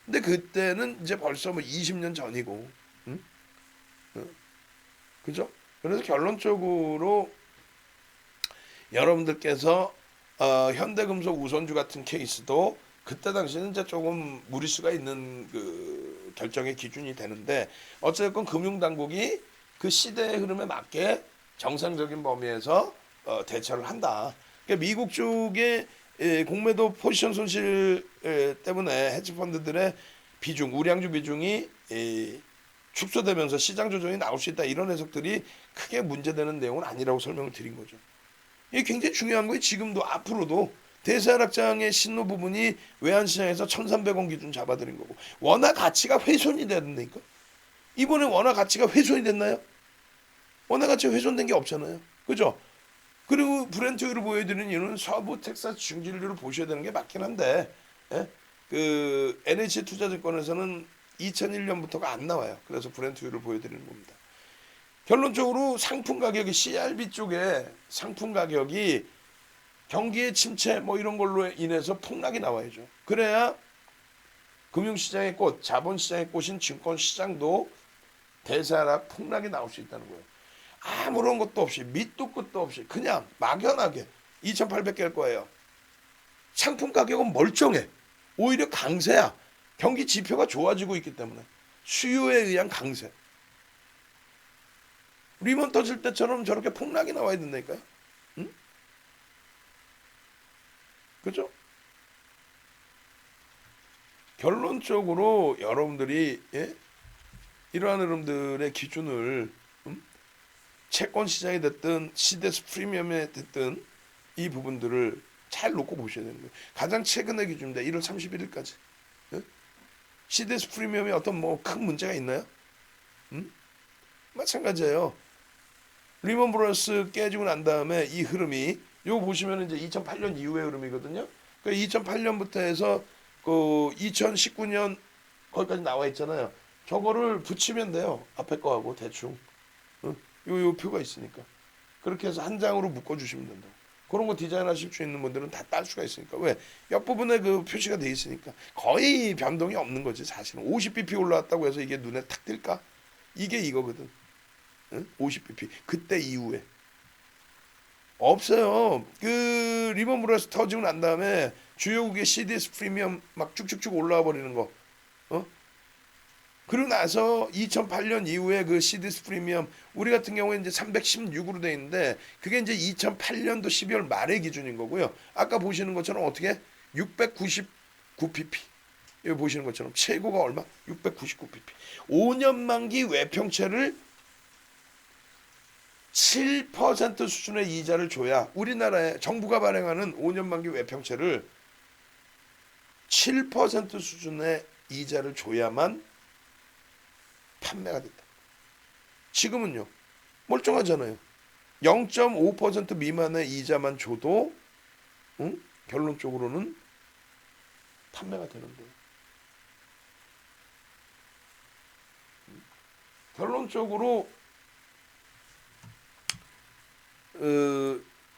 [SPEAKER 1] 근데 그때는 이제 벌써 뭐 20년 전이고, 응? 그죠? 그래서 결론적으로 여러분들께서 현대금속 우선주 같은 케이스도 그때 당시는 이제 조금 무리수가 있는 그 결정의 기준이 되는데 어쨌든 금융당국이 그 시대의 흐름에 맞게 정상적인 범위에서 대처를 한다. 그러니까 미국 쪽의 공매도 포지션 손실 때문에 헤지펀드들의 비중, 우량주 비중이 축소되면서 시장 조정이 나올 수 있다 이런 해석들이 크게 문제되는 내용은 아니라고 설명을 드린 거죠. 이게 굉장히 중요한 거예요. 지금도 앞으로도 대세하락장의 신호 부분이 외환시장에서 1,300원 기준 잡아드린 거고 원화 가치가 훼손이 돼야 된다니까. 이번에 원화 가치가 훼손이 됐나요? 원화 가치가 훼손된 게 없잖아요. 그죠? 그리고 브렌트유를 보여드리는 이유는 서부 텍사스 중진류를 보셔야 되는 게 맞긴 한데 그 NH 투자증권에서는 2001년부터가 안 나와요. 그래서 브렌트유를 보여드리는 겁니다. 결론적으로 상품 가격이 CRB 쪽에 상품 가격이 경기의 침체 뭐 이런 걸로 인해서 폭락이 나와야죠. 그래야 금융시장의 꽃, 자본시장의 꽃인 증권시장도 대사락 폭락이 나올 수 있다는 거예요. 아무런 것도 없이 밑도 끝도 없이 그냥 막연하게 2,800개 할 거예요. 상품 가격은 멀쩡해. 오히려 강세야. 경기 지표가 좋아지고 있기 때문에 수요에 의한 강세. 리먼 터질 때처럼 저렇게 폭락이 나와야 된다니까요. 응? 그죠? 결론적으로 여러분들이 이러한 흐름들의 기준을 채권 시장이 됐든 시데스 프리미엄에 됐든 이 부분들을 잘 놓고 보셔야 되는 거예요. 가장 최근의 기준입니다. 1월 31일까지. 시데스 프리미엄이 어떤 뭐 큰 문제가 있나요? 마찬가지예요. 리먼 브러스 깨지고 난 다음에 이 흐름이 이거 보시면 이제 2008년 이후의 흐름이거든요. 그러니까 2008년부터 해서 그 2019년 거기까지 나와 있잖아요. 저거를 붙이면 돼요. 앞에 거하고 대충. 요 표가 있으니까. 그렇게 해서 한 장으로 묶어주시면 된다고. 그런 거 디자인하실 수 있는 분들은 다 딸 수가 있으니까. 왜? 옆부분에 그 표시가 돼 있으니까 거의 변동이 없는 거지. 사실은 50bp 올라왔다고 해서 이게 눈에 탁 띌까? 이게 이거거든. 응? 50bp 그때 이후에 없어요. 그 리먼 브라더스 터지고 난 다음에 주요국의 CDS 프리미엄 막 쭉쭉쭉 올라와 버리는 거. 어? 그리고 나서 2008년 이후에 그 CDS 프리미엄 우리 같은 경우에 이제 316으로 돼 있는데 그게 이제 2008년도 12월 말의 기준인 거고요. 아까 보시는 것처럼 어떻게 699pp 여기 보시는 것처럼 최고가 얼마? 699pp. 5년 만기 외평채를 7% 수준의 이자를 줘야 우리나라에 정부가 발행하는 5년 만기 외평채를 7% 수준의 이자를 줘야만 판매가 됐다. 지금은요 멀쩡하잖아요. 0.5% 미만의 이자만 줘도 응? 결론적으로는 판매가 되는 거예요. 결론적으로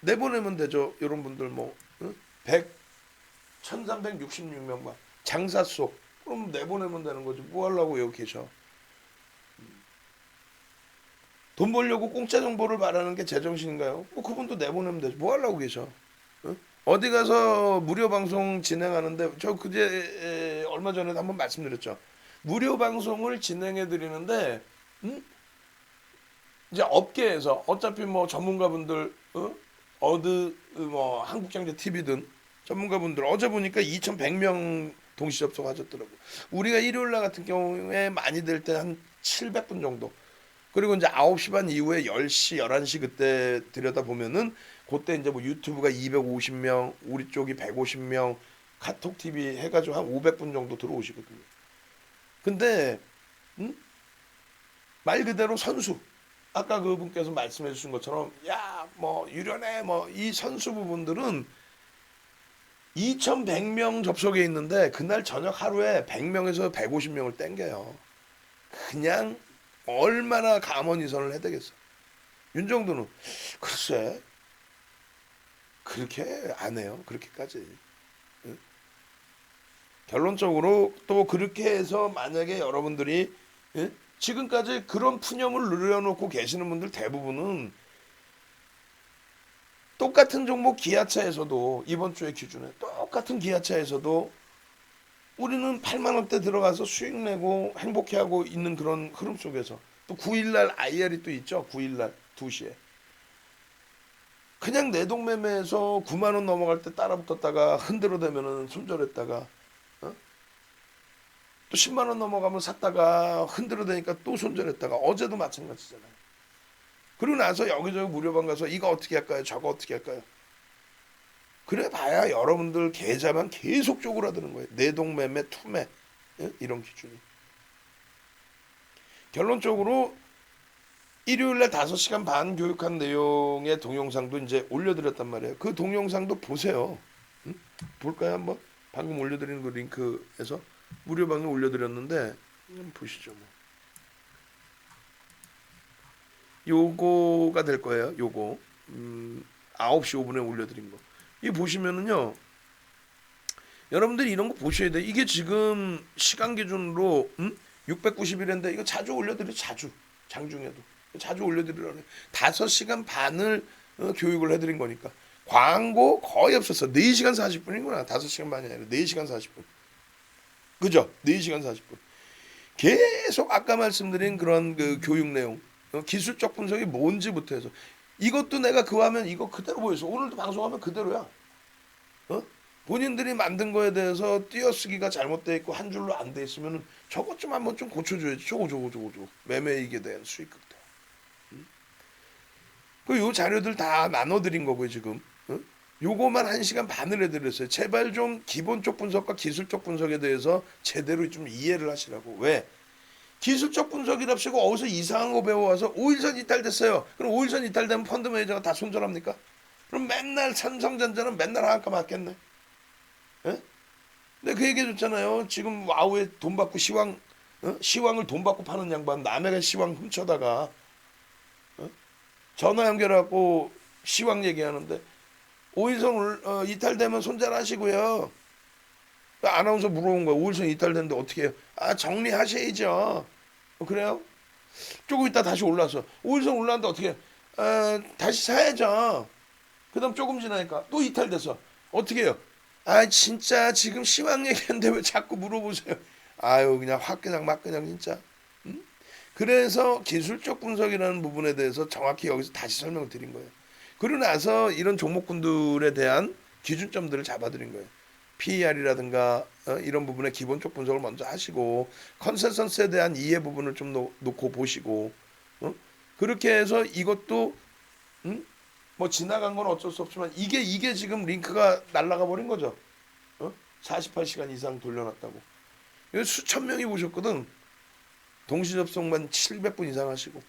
[SPEAKER 1] 내보내면 되죠. 이런 분들 뭐 1366명만 장사 속 그럼 내보내면 되는 거지. 뭐 하려고 여기 계셔. 돈 벌려고 공짜 정보를 말하는 게 제정신인가요? 뭐 그분도 내보내면 되지. 뭐 하려고 계셔. 어디 가서 무료 방송 진행하는데 저 그제 얼마 전에도 한번 말씀드렸죠. 무료 방송을 진행해 드리는데 이제 업계에서 어차피 뭐 전문가분들 어느 뭐 한국경제 TV든 전문가분들 어제 보니까 2,100명 동시 접속하셨더라고. 우리가 일요일 날 같은 경우에 많이 될 때 한 700분 정도. 그리고 이제 9시 반 이후에 10시, 11시 그때 들여다보면은 그때 이제 뭐 유튜브가 250명, 우리 쪽이 150명, 카톡 TV 해가지고 한 500분 정도 들어오시거든요. 근데 말 그대로 선수. 아까 그분께서 말씀해 주신 것처럼 야 뭐 유련해 뭐 이 선수 부분들은 2,100명 접속해 있는데 그날 저녁 하루에 100명에서 150명을 땡겨요. 그냥 얼마나 감언이선을 해대겠어. 윤정도는 글쎄 그렇게 안 해요. 그렇게까지. 응? 결론적으로 또 그렇게 해서 만약에 여러분들이 응? 지금까지 그런 푸념을 누려놓고 계시는 분들 대부분은 똑같은 종목 기아차에서도 이번 주의 기준에 똑같은 기아차에서도 우리는 8만 원대 들어가서 수익 내고 행복해하고 있는 그런 흐름 속에서 또 9일날 IR이 또 있죠. 9일날 2시에 그냥 내동매매해서 9만 원 넘어갈 때 따라 붙었다가 흔들어대면은 손절했다가 또 10만 원 넘어가면 샀다가 흔들어대니까 또 손절했다가 어제도 마찬가지잖아요. 그리고 나서 여기저기 무료방 가서 이거 어떻게 할까요? 저거 어떻게 할까요? 그래 봐야 여러분들 계좌만 계속 쪼그라드는 거예요. 내동매매, 투매 이런 기준이. 결론적으로 일요일에 5시간 반 교육한 내용의 동영상도 이제 올려드렸단 말이에요. 그 동영상도 보세요. 볼까요 한번? 방금 올려드린 그 링크에서 무료방에 올려드렸는데 한번 보시죠. 뭐. 요거가 될 거예요. 요거 9시 5분에 올려드린 거. 이 보시면은요. 여러분들이 이런 거 보셔야 돼. 이게 지금 시간 기준으로 690일인데 이거 자주 올려드려. 자주. 장중에도. 자주 올려드리라고 해요. 5시간 반을 교육을 해드린 거니까. 광고 거의 없었어. 4시간 40분이구나. 5시간 반이 아니라 4시간 40분. 그죠? 4시간 40분. 계속 아까 말씀드린 그런 그 교육 내용, 기술적 분석이 뭔지부터 해서 이것도 내가 그 화면 이거 그대로 보여서 오늘도 방송하면 그대로야. 본인들이 만든 거에 대해서 띄어쓰기가 잘못되어 있고 한 줄로 안 돼 있으면 저것 좀 한번 좀 고쳐줘야지. 저거. 매매이익에 대한 수익 극대. 요 자료들 다 나눠드린 거고요 지금. 요거만 1시간 반을 해드렸어요. 제발 좀 기본적 분석과 기술적 분석에 대해서 제대로 좀 이해를 하시라고. 왜? 기술적 분석이랍시고 어디서 이상한 거 배워와서 5일선 이탈됐어요. 그럼 5일선 이탈되면 펀드 매니저가 다 손절합니까? 그럼 맨날 삼성전자는 맨날 하한가 맞겠네. 예? 근데 그 얘기 해줬잖아요. 지금 와우에 돈 받고 시황을 돈 받고 파는 양반 남의 시황 훔쳐다가 전화 연결하고 시황 얘기하는데 오일선 이탈되면 손절하시고요. 아나운서 물어본 거야. 오일선 이탈됐는데 어떻게 해요? 아, 정리하셔야죠. 그래요? 조금 있다 다시 올라왔어. 오일선 올라왔는데 어떻게 해요? 다시 사야죠. 그 다음 조금 지나니까 또 이탈돼서 어떻게 해요? 아, 진짜 지금 시황 얘기하는데 왜 자꾸 물어보세요? 아유, 그냥 확 그냥 막 그냥 진짜. 응? 그래서 기술적 분석이라는 부분에 대해서 정확히 여기서 다시 설명을 드린 거예요. 그러고 나서 이런 종목군들에 대한 기준점들을 잡아드린 거예요. PER이라든가 이런 부분의 기본적 분석을 먼저 하시고 컨센서스에 대한 이해 부분을 좀 놓고 보시고 어? 그렇게 해서 이것도 응? 뭐 지나간 건 어쩔 수 없지만 이게 지금 링크가 날아가 버린 거죠. 48시간 이상 돌려놨다고. 이거 수천 명이 보셨거든. 동시 접속만 700분 이상 하시고.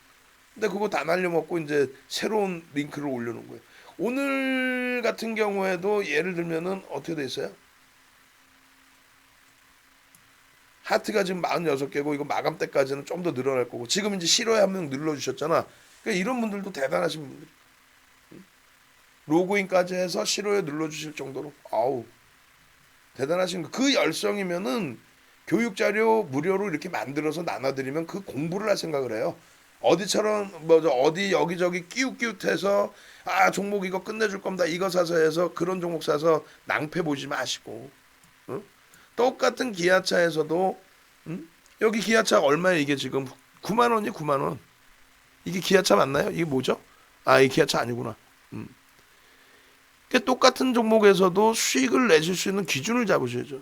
[SPEAKER 1] 근데 그거 다 날려먹고 이제 새로운 링크를 올려놓은 거예요. 오늘 같은 경우에도 예를 들면은 어떻게 돼 있어요? 하트가 지금 46개고 이거 마감 때까지는 좀 더 늘어날 거고 지금 이제 싫어요 한 명 눌러주셨잖아. 그러니까 이런 분들도 대단하신 분들. 로그인까지 해서 싫어요 눌러주실 정도로 아우 대단하신 거. 그 열성이면은 교육 자료 무료로 이렇게 만들어서 나눠드리면 그 공부를 할 생각을 해요. 어디처럼 뭐 어디 여기저기 끼웃끼웃해서 아 종목 이거 끝내줄 겁니다 이거 사서 해서 그런 종목 사서 낭패 보지 마시고 응? 똑같은 기아차에서도 응? 여기 기아차 얼마에 이게 지금 9만 원이 9만 원. 이게 기아차 맞나요? 이게 뭐죠? 아, 이 기아차 아니구나. 음. 그러니까 똑같은 종목에서도 수익을 내실 수 있는 기준을 잡으셔야죠.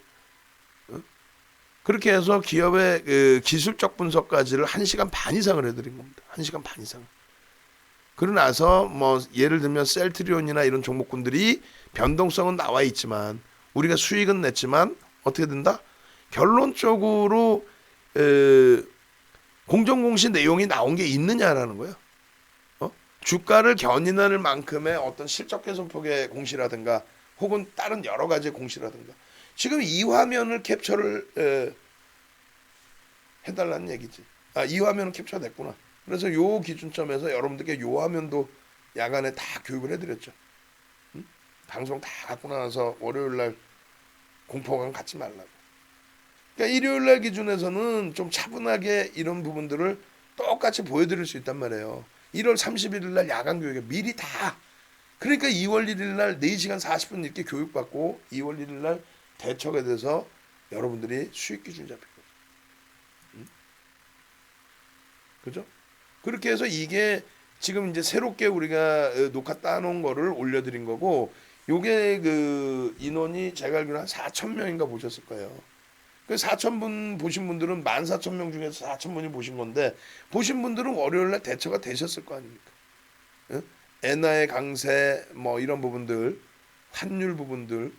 [SPEAKER 1] 그렇게 해서 기업의 그 기술적 분석까지를 1시간 반 이상을 해드린 겁니다. 1시간 반 이상. 그러고 나서 뭐 예를 들면 셀트리온이나 이런 종목군들이 변동성은 나와 있지만 우리가 수익은 냈지만 어떻게 된다? 결론적으로 공정공시 내용이 나온 게 있느냐라는 거예요. 주가를 견인할 만큼의 어떤 실적 개선폭의 공시라든가 혹은 다른 여러 가지 공시라든가 지금 이 화면을 캡처를 해달라는 얘기지. 아, 이 화면은 캡처됐구나. 그래서 요 기준점에서 여러분들께 요 화면도 야간에 다 교육을 해드렸죠. 응? 방송 다 갖고 나와서 월요일날 공포감 갖지 말라고. 그러니까 일요일날 기준에서는 좀 차분하게 이런 부분들을 똑같이 보여드릴 수 있단 말이에요. 1월 31일 날 야간 교육에 미리 다. 그러니까 2월 1일 날 4시간 40분 이렇게 교육받고 2월 1일 날 대척에 대해서 여러분들이 수익 기준 잡히고. 응? 그죠? 그렇게 해서 이게 지금 이제 새롭게 우리가 녹화 따놓은 거를 올려드린 거고 요게 그 인원이 제가 알기로 한 4천 명인가 보셨을 거예요. 그 4천 분 보신 분들은 14,000명 중에서 4천 분이 보신 건데 보신 분들은 월요일날 대처가 되셨을 거 아닙니까? 응? 엔화의 강세 뭐 이런 부분들, 환율 부분들,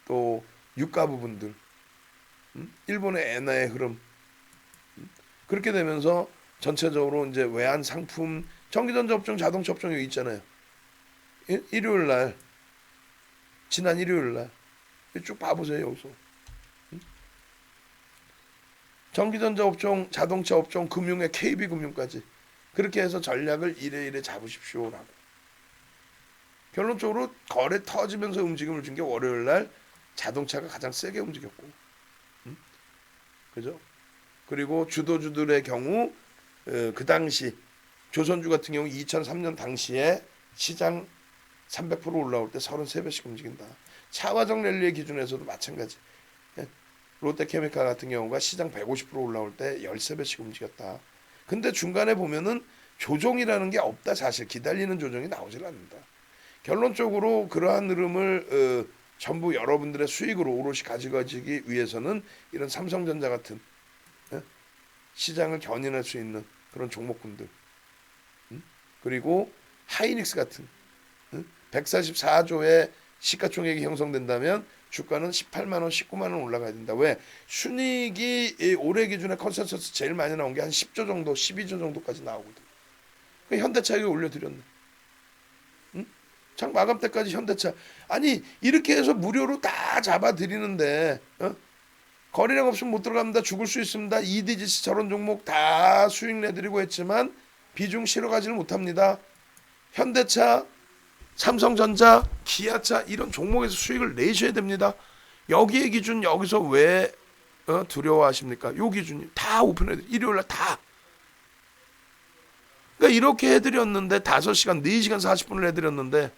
[SPEAKER 1] 또 유가 부분들, 일본의 엔화의 흐름 그렇게 되면서 전체적으로 이제 외환 상품, 전기전자 업종, 자동차 업종 여기 있잖아요. 일요일 날 지난 일요일 날 쭉 봐보세요 여기서. 전기전자 업종, 자동차 업종, 금융의 KB금융까지 그렇게 해서 전략을 이래 잡으십시오라고. 결론적으로 거래 터지면서 움직임을 준 게 월요일 날 자동차가 가장 세게 움직였고, 그죠? 그리고 주도주들의 경우 그 당시 조선주 같은 경우 2003년 당시에 시장 300% 올라올 때 33배씩 움직인다. 차화정 랠리의 기준에서도 마찬가지. 롯데케미칼 같은 경우가 시장 150% 올라올 때 13배씩 움직였다. 근데 중간에 보면은 조정이라는 게 없다. 사실 기다리는 조정이 나오질 않는다. 결론적으로 그러한 흐름을 전부 여러분들의 수익으로 오롯이 가져가기 위해서는 이런 삼성전자 같은 시장을 견인할 수 있는 그런 종목군들 그리고 하이닉스 같은 144조의 시가총액이 형성된다면 주가는 18만 원, 19만 원 올라가야 된다. 왜? 순이익이 올해 기준에 컨센서스 제일 많이 나온 게 한 10조 정도, 12조 정도까지 나오거든. 현대차에게 올려드렸네. 응? 장 마감 때까지 현대차. 아니 이렇게 해서 무료로 다 잡아드리는데 거래량 없으면 못 들어갑니다. 죽을 수 있습니다. EDGC 저런 종목 다 수익 내드리고 했지만 비중 실어가지를 못합니다. 현대차 삼성전자, 기아차 이런 종목에서 수익을 내셔야 됩니다. 여기에 기준 여기서 왜 두려워하십니까? 요 기준이 다 오픈해 일요일날 다. 그러니까 이렇게 해드렸는데 5시간 4시간 40분을 해드렸는데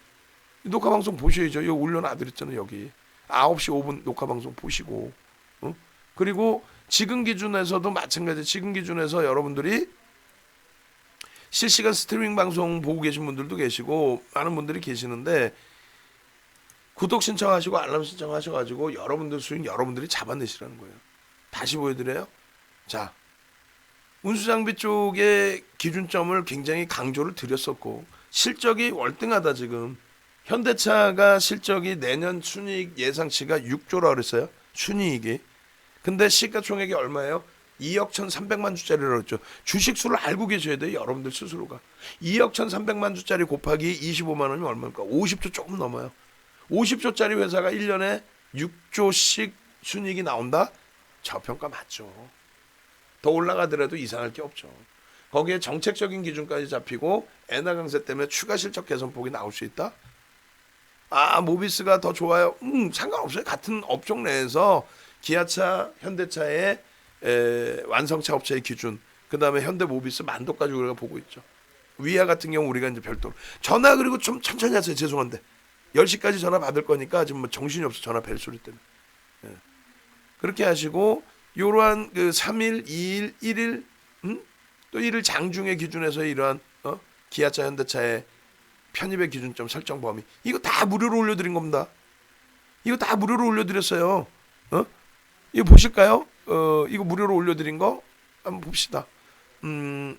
[SPEAKER 1] 녹화방송 보셔야죠. 이거 올려놔드렸잖아요. 여기 9시 5분 녹화방송 보시고 그리고 지금 기준에서도 마찬가지. 지금 기준에서 여러분들이 실시간 스트리밍 방송 보고 계신 분들도 계시고 많은 분들이 계시는데 구독 신청하시고 알람 신청하셔가지고 여러분들 수익 여러분들이 잡아내시라는 거예요. 다시 보여드려요. 자, 운수장비 쪽의 기준점을 굉장히 강조를 드렸었고 실적이 월등하다 지금. 현대차가 실적이 내년 순이익 예상치가 6조라 그랬어요. 순이익이. 근데 시가총액이 얼마예요? 2억 1,300만 주짜리라고 했죠. 주식수를 알고 계셔야 돼요. 여러분들 스스로가. 2억 1,300만 주짜리 곱하기 25만 원이면 얼마입니까? 50조 조금 넘어요. 50조짜리 회사가 1년에 6조씩 순이익이 나온다? 저평가 맞죠. 더 올라가더라도 이상할 게 없죠. 거기에 정책적인 기준까지 잡히고 엔화 강세 때문에 추가 실적 개선폭이 나올 수 있다? 아, 모비스가 더 좋아요? 상관없어요. 같은 업종 내에서 기아차, 현대차의 완성차 업체의 기준, 그 다음에 현대 모비스 만도까지 우리가 보고 있죠. 위아 같은 경우 우리가 이제 별도로 전화 그리고 좀 천천히 하세요. 죄송한데 10시까지 전화 받을 거니까 지금 뭐 정신이 없어 전화 벨 소리 때문에. 그렇게 하시고 이러한 그 3일, 2일, 1일, 또 1일 장중의 기준에서 이러한 기아차, 현대차의 편입의 기준점 설정 범위 이거 다 무료로 올려드린 겁니다. 이거 다 무료로 올려드렸어요. 이거 보실까요? 이거 무료로 올려드린 거 한번 봅시다. 02월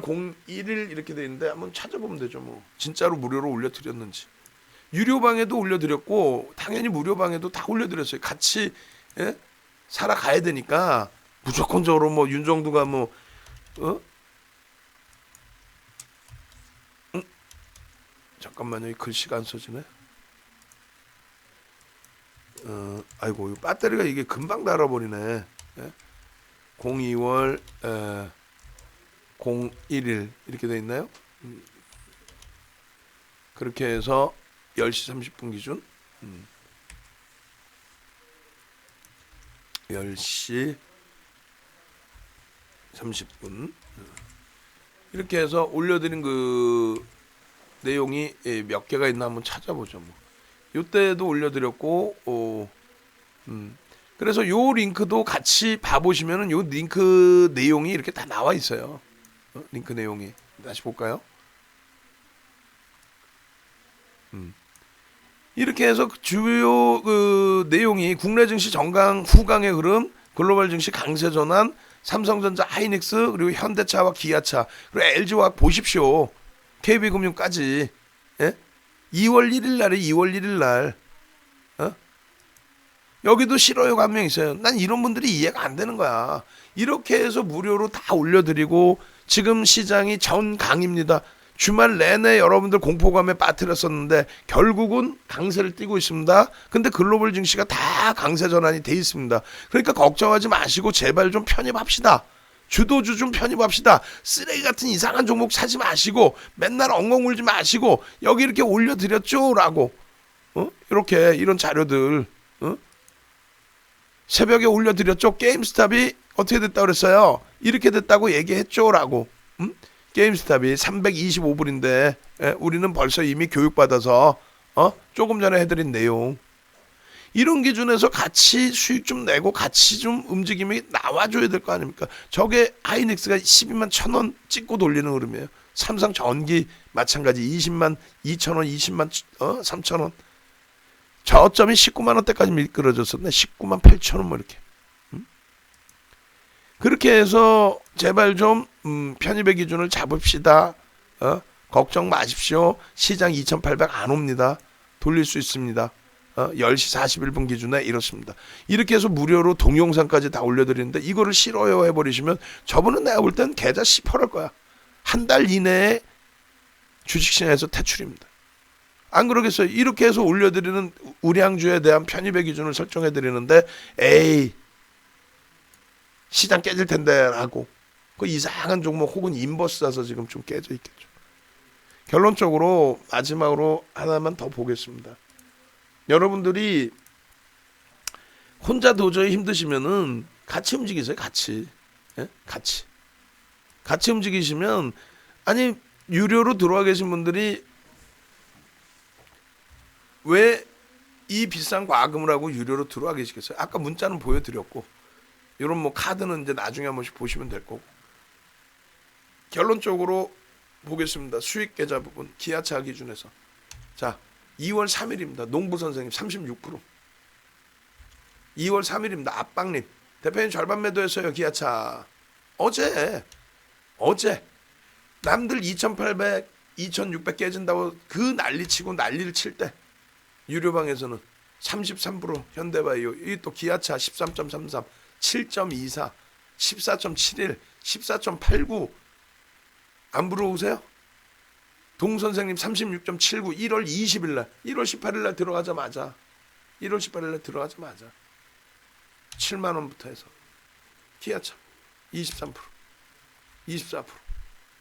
[SPEAKER 1] 01일 이렇게 돼 있는데 한번 찾아보면 되죠. 뭐 진짜로 무료로 올려드렸는지. 유료방에도 올려드렸고 당연히 무료방에도 다 올려드렸어요. 같이 살아가야 되니까 무조건적으로 뭐 윤정두가 뭐 잠깐만요. 이 글씨가 안 써지네. 아이고 배터리가 이게 금방 닳아버리네. 02월 01일 이렇게 돼 있나요? 그렇게 해서 10시 30분 기준 10시 30분 이렇게 해서 올려드린 그 내용이 몇 개가 있나 한번 찾아보죠. 뭐. 이때도 올려드렸고 그래서 요 링크도 같이 봐보시면은 요 링크 내용이 이렇게 다 나와 있어요. 링크 내용이 다시 볼까요? 이렇게 해서 주요 그 내용이 국내 증시 정강 후강의 흐름, 글로벌 증시 강세 전환, 삼성전자, 하이닉스 그리고 현대차와 기아차 그리고 LG화학 보십시오. KB금융까지 2월 1일 날에 2월 1일 날 여기도 싫어요가 한 명 있어요. 난 이런 분들이 이해가 안 되는 거야. 이렇게 해서 무료로 다 올려드리고 지금 시장이 전강입니다. 주말 내내 여러분들 공포감에 빠뜨렸었는데 결국은 강세를 띠고 있습니다. 근데 글로벌 증시가 다 강세 전환이 돼 있습니다. 그러니까 걱정하지 마시고 제발 좀 편입합시다. 주도주 좀 편입합시다. 쓰레기 같은 이상한 종목 사지 마시고 맨날 엉엉 울지 마시고 여기 이렇게 올려드렸죠 라고 이렇게 이런 자료들 새벽에 올려드렸죠. 게임스탑이 어떻게 됐다고 그랬어요. 이렇게 됐다고 얘기했죠 라고 게임스탑이 325불인데 우리는 벌써 이미 교육받아서 조금 전에 해드린 내용 이런 기준에서 같이 수익 좀 내고 같이 좀 움직임이 나와줘야 될 거 아닙니까? 저게 하이닉스가 12만 1,000원 찍고 돌리는 흐름이에요. 삼성 전기 마찬가지 20만 2천원 20만 3천원 저점이 19만 원대까지 미끄러졌었네. 19만 8천원 뭐 이렇게 그렇게 해서 제발 좀 편입의 기준을 잡읍시다. 걱정 마십시오. 시장 2,800 안 옵니다. 돌릴 수 있습니다. 10시 41분 기준에 이렇습니다. 이렇게 해서 무료로 동영상까지 다 올려드리는데 이거를 싫어요 해버리시면 저분은 내가 볼 땐 계좌 시퍼럴 거야. 한 달 이내에 주식시장에서 퇴출입니다. 안 그러겠어요? 이렇게 해서 올려드리는 우량주에 대한 편입의 기준을 설정해드리는데 에이 시장 깨질 텐데 라고 그 이상한 종목 혹은 인버스 사서 지금 좀 깨져 있겠죠. 결론적으로 마지막으로 하나만 더 보겠습니다. 여러분들이 혼자 도저히 힘드시면은 같이 움직이세요. 같이. 예? 같이 움직이시면, 아니 유료로 들어와 계신 분들이 왜 이 비싼 과금을 하고 유료로 들어와 계시겠어요? 아까 문자는 보여드렸고, 이런 뭐 카드는 이제 나중에 한 번씩 보시면 될 거고. 결론적으로 보겠습니다. 수익 계좌 부분 기아차 기준에서, 자 2월 3일입니다. 농부 선생님 36%. 2월 3일입니다. 압박님 대표님 절반 매도했어요. 기아차 어제 남들 2,800, 2,600 깨진다고 그 난리치고 난리를 칠 때 유료방에서는 33% 현대바이오, 이 또 기아차 13.33, 7.24, 14.71, 14.89 안 부러우세요? 동선생님 36.79, 1월 20일 날, 1월 18일 날 들어가자마자 7만 원부터 해서 기아차 23%, 24%,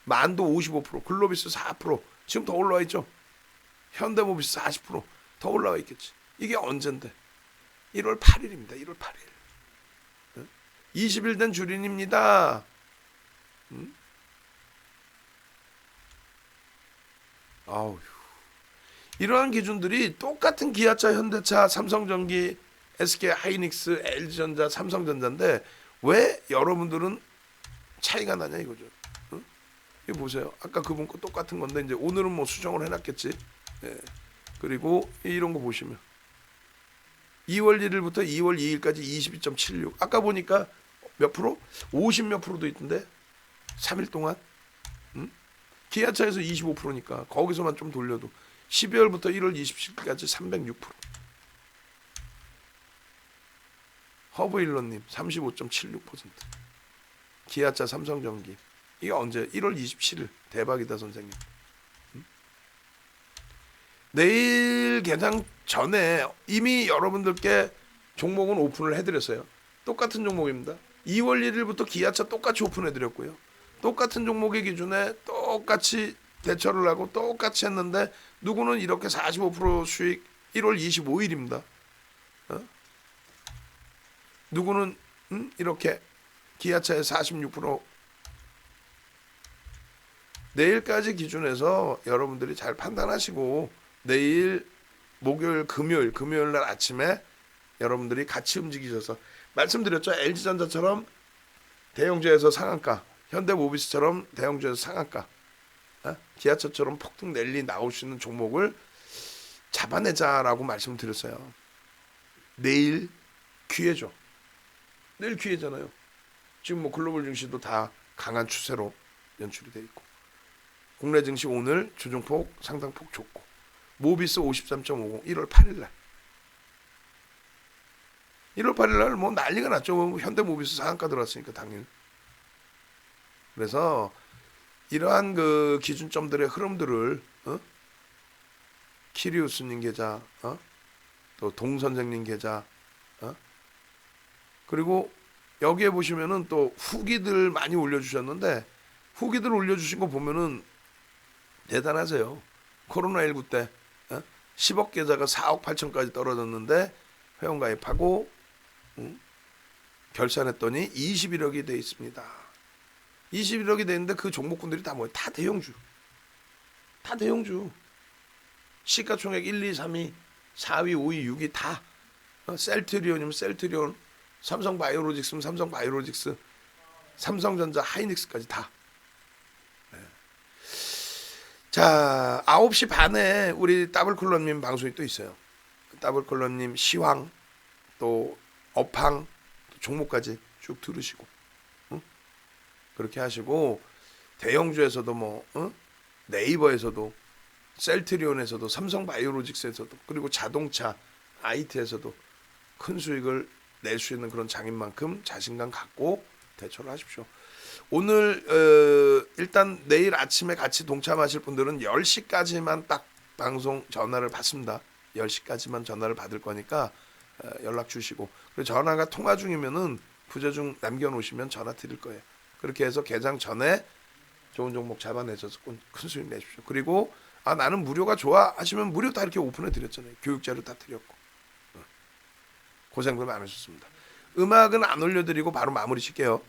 [SPEAKER 1] 만도 55%, 글로비스 4%, 지금 더 올라와 있죠. 현대모비스 40%, 더 올라와 있겠지. 이게 언젠데? 1월 8일입니다. 1월 8일. 20일 된 주린입니다. 아우, 이러한 기준들이 똑같은 기아차, 현대차, 삼성전기, SK 하이닉스, LG전자, 삼성전자인데 왜 여러분들은 차이가 나냐 이거죠. 이거 보세요. 아까 그분 거 똑같은 건데 이제 오늘은 뭐 수정을 해놨겠지. 예. 그리고 이런 거 보시면 2월 1일부터 2월 2일까지 22.76. 아까 보니까 몇 프로? 50 몇 프로도 있던데 3일 동안. 기아차에서 25%니까 거기서만 좀 돌려도 12월부터 1월 27일까지 306%. 허브일러님 35.76%. 기아차, 삼성전기. 이게 언제? 1월 27일. 대박이다 선생님. 내일 개장 전에 이미 여러분들께 종목은 오픈을 해드렸어요. 똑같은 종목입니다. 2월 1일부터 기아차 똑같이 오픈해드렸고요. 똑같은 종목의 기준에 똑같이 대처를 하고 똑같이 했는데 누구는 이렇게 45% 수익 1월 25일입니다. 누구는 이렇게 기아차에 46%. 내일까지 기준해서 여러분들이 잘 판단하시고 내일 목요일 금요일 날 아침에 여러분들이 같이 움직이셔서 말씀드렸죠. LG전자처럼 대형주에서 상한가, 현대모비스처럼 대형주에서 상한가, 기아차처럼 폭등 랠리 나올 수 있는 종목을 잡아내자라고 말씀드렸어요. 내일 기회죠. 내일 기회잖아요. 지금 뭐 글로벌 증시도 다 강한 추세로 연출이 돼 있고, 국내 증시 오늘 조정폭 상당폭 좋고, 모비스 53.50 1월 8일 날. 1월 8일 날 뭐 난리가 났죠. 현대모비스 상한가 들어왔으니까 당일. 그래서 이러한 그 기준점들의 흐름들을 키리우스님 계좌, 또 동선생님 계좌, 그리고 여기에 보시면은 또 후기들 많이 올려주셨는데 후기들 올려주신 거 보면은 대단하세요. 코로나19 때 10억 계좌가 4억 8천까지 떨어졌는데 회원가입하고 결산했더니 21억이 돼 있습니다. 21억이 돼 있는데 그 종목군들이 다 뭐예요? 다 대형주. 다 대형주. 시가총액 1, 2, 3위, 4위, 5위, 6위 다 셀트리온이면 셀트리온, 삼성바이오로직스면 삼성바이오로직스, 삼성전자, 하이닉스까지 다. 자, 9시 반에 우리 더블콜러님 방송이 또 있어요. 더블콜러님 시황, 또 업황, 또 종목까지 쭉 들으시고, 그렇게 하시고 대형주에서도 뭐 네이버에서도, 셀트리온에서도, 삼성바이오로직스에서도, 그리고 자동차, IT에서도 큰 수익을 낼 수 있는 그런 장인 만큼 자신감 갖고 대처를 하십시오. 오늘 일단 내일 아침에 같이 동참하실 분들은 10시까지만 딱 방송 전화를 받습니다. 10시까지만 전화를 받을 거니까 연락 주시고, 그리고 전화가 통화 중이면은 부재중 남겨놓으시면 전화 드릴 거예요. 그렇게 해서 개장 전에 좋은 종목 잡아내셔서 큰 수익 내십시오. 그리고 나는 무료가 좋아 하시면 무료 다 이렇게 오픈해 드렸잖아요. 교육 자료 다 드렸고 고생들 많으셨습니다. 음악은 안 올려드리고 바로 마무리 칠게요.